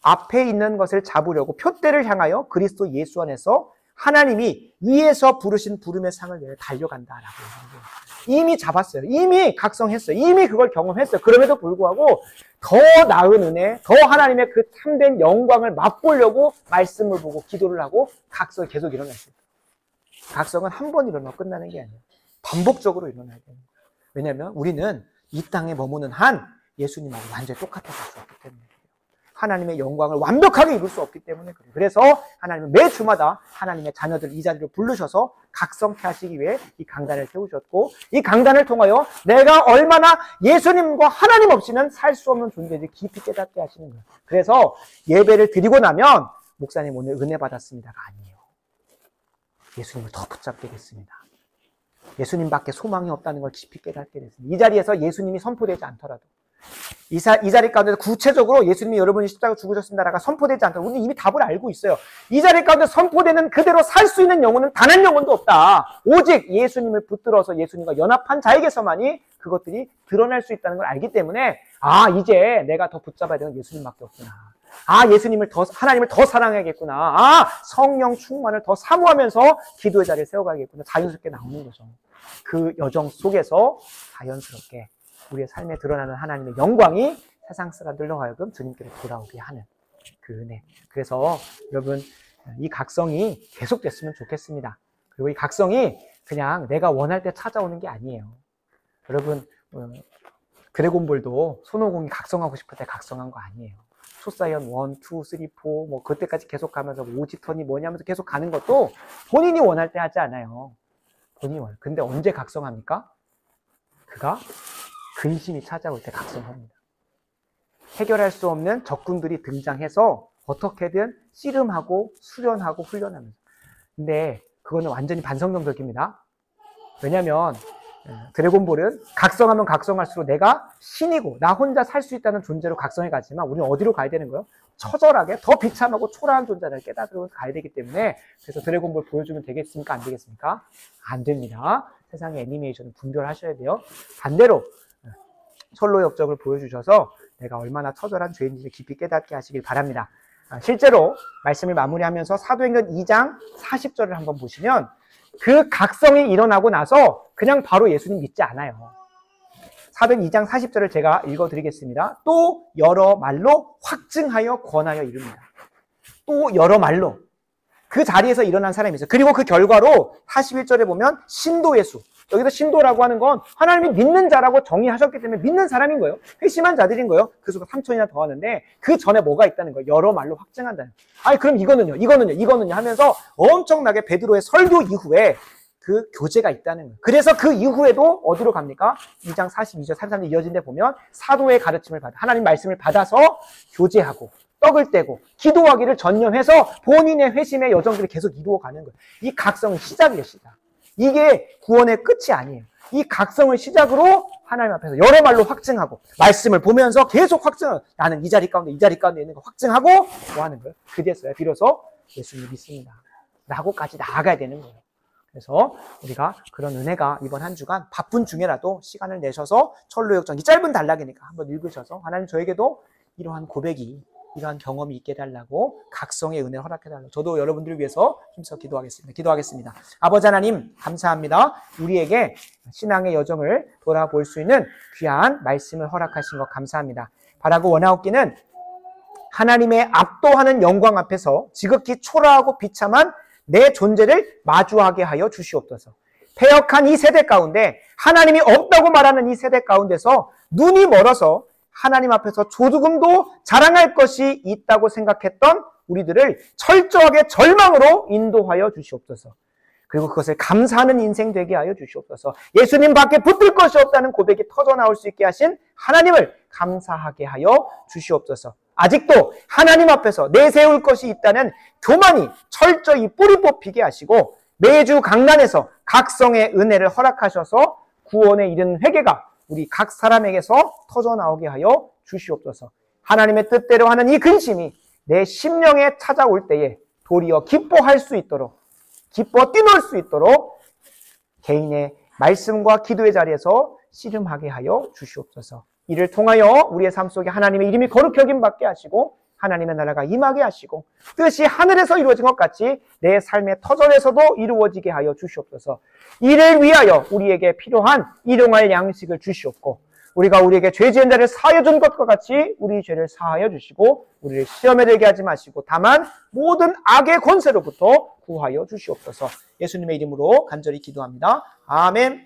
앞에 있는 것을 잡으려고 표대를 향하여 그리스도 예수 안에서 하나님이 위에서 부르신 부름의 상을 내려 달려간다라고 이미 잡았어요. 이미 각성했어요. 이미 그걸 경험했어요. 그럼에도 불구하고 더 나은 은혜, 더 하나님의 그 참된 영광을 맛보려고 말씀을 보고 기도를 하고 각성이 계속 일어났어요. 각성은 한 번 일어나고 끝나는 게 아니에요. 반복적으로 일어나야 돼요. 왜냐하면 우리는 이 땅에 머무는 한 예수님하고 완전히 똑같아질 수 없기 때문에 그래요. 하나님의 영광을 완벽하게 이룰 수 없기 때문에 그래요. 그래서 하나님은 매 주마다 하나님의 자녀들 이 자리로 부르셔서 각성케 하시기 위해 이 강단을 세우셨고 이 강단을 통하여 내가 얼마나 예수님과 하나님 없이는 살 수 없는 존재인지 깊이 깨닫게 하시는 거예요. 그래서 예배를 드리고 나면 목사님 오늘 은혜 받았습니다가 아니에요. 예수님을 더 붙잡게 됐습니다. 예수님밖에 소망이 없다는 걸 깊이 깨닫게 됐습니다. 이 자리에서 예수님이 선포되지 않더라도 이 자리 가운데 구체적으로 예수님이 여러분이 십자가 죽으셨습니다라가 선포되지 않더라도 우리는 이미 답을 알고 있어요. 이 자리 가운데 선포되는 그대로 살 수 있는 영혼은 단 한 영혼도 없다. 오직 예수님을 붙들어서 예수님과 연합한 자에게서만이 그것들이 드러날 수 있다는 걸 알기 때문에 이제 내가 더 붙잡아야 되는 예수님밖에 없구나. 하나님을 더 사랑해야겠구나. 성령 충만을 더 사모하면서 기도의 자리를 세워가야겠구나. 자연스럽게 나오는 거죠. 그 여정 속에서 자연스럽게 우리의 삶에 드러나는 하나님의 영광이 세상 사람들로 하여금 주님께로 돌아오게 하는 그 은혜. 그래서 여러분 이 각성이 계속됐으면 좋겠습니다. 그리고 이 각성이 그냥 내가 원할 때 찾아오는 게 아니에요. 여러분 드래곤볼도 손오공이 각성하고 싶을 때 각성한 거 아니에요. 초사이언 1, 2, 3, 4 뭐 그때까지 계속 가면서 오지턴이 뭐냐면서 계속 가는 것도 본인이 원할 때 하지 않아요. 근데 언제 각성합니까? 그가 근심이 찾아올 때 각성합니다. 해결할 수 없는 적군들이 등장해서 어떻게든 씨름하고 수련하고 훈련하면서. 근데 그거는 완전히 반성경적입니다. 왜냐하면 드래곤볼은 각성하면 각성할수록 내가 신이고 나 혼자 살 수 있다는 존재로 각성해 가지만 우리는 어디로 가야 되는 거예요? 처절하게 더 비참하고 초라한 존재를 깨닫고 가야 되기 때문에 그래서 드래곤볼 보여주면 되겠습니까? 안 되겠습니까? 안 됩니다. 세상의 애니메이션은 분별하셔야 돼요. 반대로 철로의 업적을 보여주셔서 내가 얼마나 처절한 죄인지를 깊이 깨닫게 하시길 바랍니다. 실제로 말씀을 마무리하면서 사도행전 2장 40절을 한번 보시면 그 각성이 일어나고 나서 그냥 바로 예수님 믿지 않아요. 사도행전 2장 40절을 제가 읽어드리겠습니다. 또 여러 말로 확증하여 권하여 이릅니다. 또 여러 말로 그 자리에서 일어난 사람이 있어요. 그리고 그 결과로 41절에 보면 신도 예수, 여기서 신도라고 하는 건 하나님이 믿는 자라고 정의하셨기 때문에 믿는 사람인 거예요. 회심한 자들인 거예요. 그 속에 3천이나 더하는데 그 전에 뭐가 있다는 거예요. 여러 말로 확증한다는 거예요. 아니 그럼 이거는요 하면서 엄청나게 베드로의 설교 이후에 그 교제가 있다는 거예요. 그래서 그 이후에도 어디로 갑니까? 2장 42절, 33절 이어진 데 보면 사도의 가르침을 받아 하나님 말씀을 받아서 교제하고 떡을 떼고 기도하기를 전념해서 본인의 회심의 여정들을 계속 이루어가는 거예요. 이 각성은 시작이에요, 시작. 이게 구원의 끝이 아니에요. 이 각성을 시작으로 하나님 앞에서 여러 말로 확증하고 말씀을 보면서 계속 확증하고 나는 이 자리 가운데 있는 거 확증하고 뭐 하는 거예요? 그제서야 비로소 예수님을 믿습니다 라고까지 나아가야 되는 거예요. 그래서 우리가 그런 은혜가 이번 한 주간 바쁜 중에라도 시간을 내셔서 철로역정, 이 짧은 단락이니까 한번 읽으셔서 하나님 저에게도 이러한 고백이 이러한 경험이 있게 해달라고 각성의 은혜를 허락해달라고 저도 여러분들을 위해서 힘써 기도하겠습니다. 아버지 하나님 감사합니다. 우리에게 신앙의 여정을 돌아볼 수 있는 귀한 말씀을 허락하신 것 감사합니다. 바라고 원하옵기는 하나님의 압도하는 영광 앞에서 지극히 초라하고 비참한 내 존재를 마주하게 하여 주시옵소서. 패역한 이 세대 가운데 하나님이 없다고 말하는 이 세대 가운데서 눈이 멀어서 하나님 앞에서 조금도 자랑할 것이 있다고 생각했던 우리들을 철저하게 절망으로 인도하여 주시옵소서. 그리고 그것을 감사하는 인생 되게 하여 주시옵소서. 예수님 밖에 붙들 것이 없다는 고백이 터져나올 수 있게 하신 하나님을 감사하게 하여 주시옵소서. 아직도 하나님 앞에서 내세울 것이 있다는 교만이 철저히 뿌리 뽑히게 하시고 매주 강단에서 각성의 은혜를 허락하셔서 구원에 이르는 회개가 우리 각 사람에게서 터져나오게 하여 주시옵소서. 하나님의 뜻대로 하는 이 근심이 내 심령에 찾아올 때에 도리어 기뻐할 수 있도록, 기뻐 뛰놀 수 있도록 개인의 말씀과 기도의 자리에서 씨름하게 하여 주시옵소서. 이를 통하여 우리의 삶 속에 하나님의 이름이 거룩히 여김받게 하시고 하나님의 나라가 임하게 하시고 뜻이 하늘에서 이루어진 것 같이 내 삶의 터전에서도 이루어지게 하여 주시옵소서. 이를 위하여 우리에게 필요한 일용할 양식을 주시옵고 우리가 우리에게 죄 지은 자를 사하여 준 것과 같이 우리 죄를 사하여 주시고 우리를 시험에 들게 하지 마시고 다만 모든 악의 권세로부터 구하여 주시옵소서. 예수님의 이름으로 간절히 기도합니다. 아멘.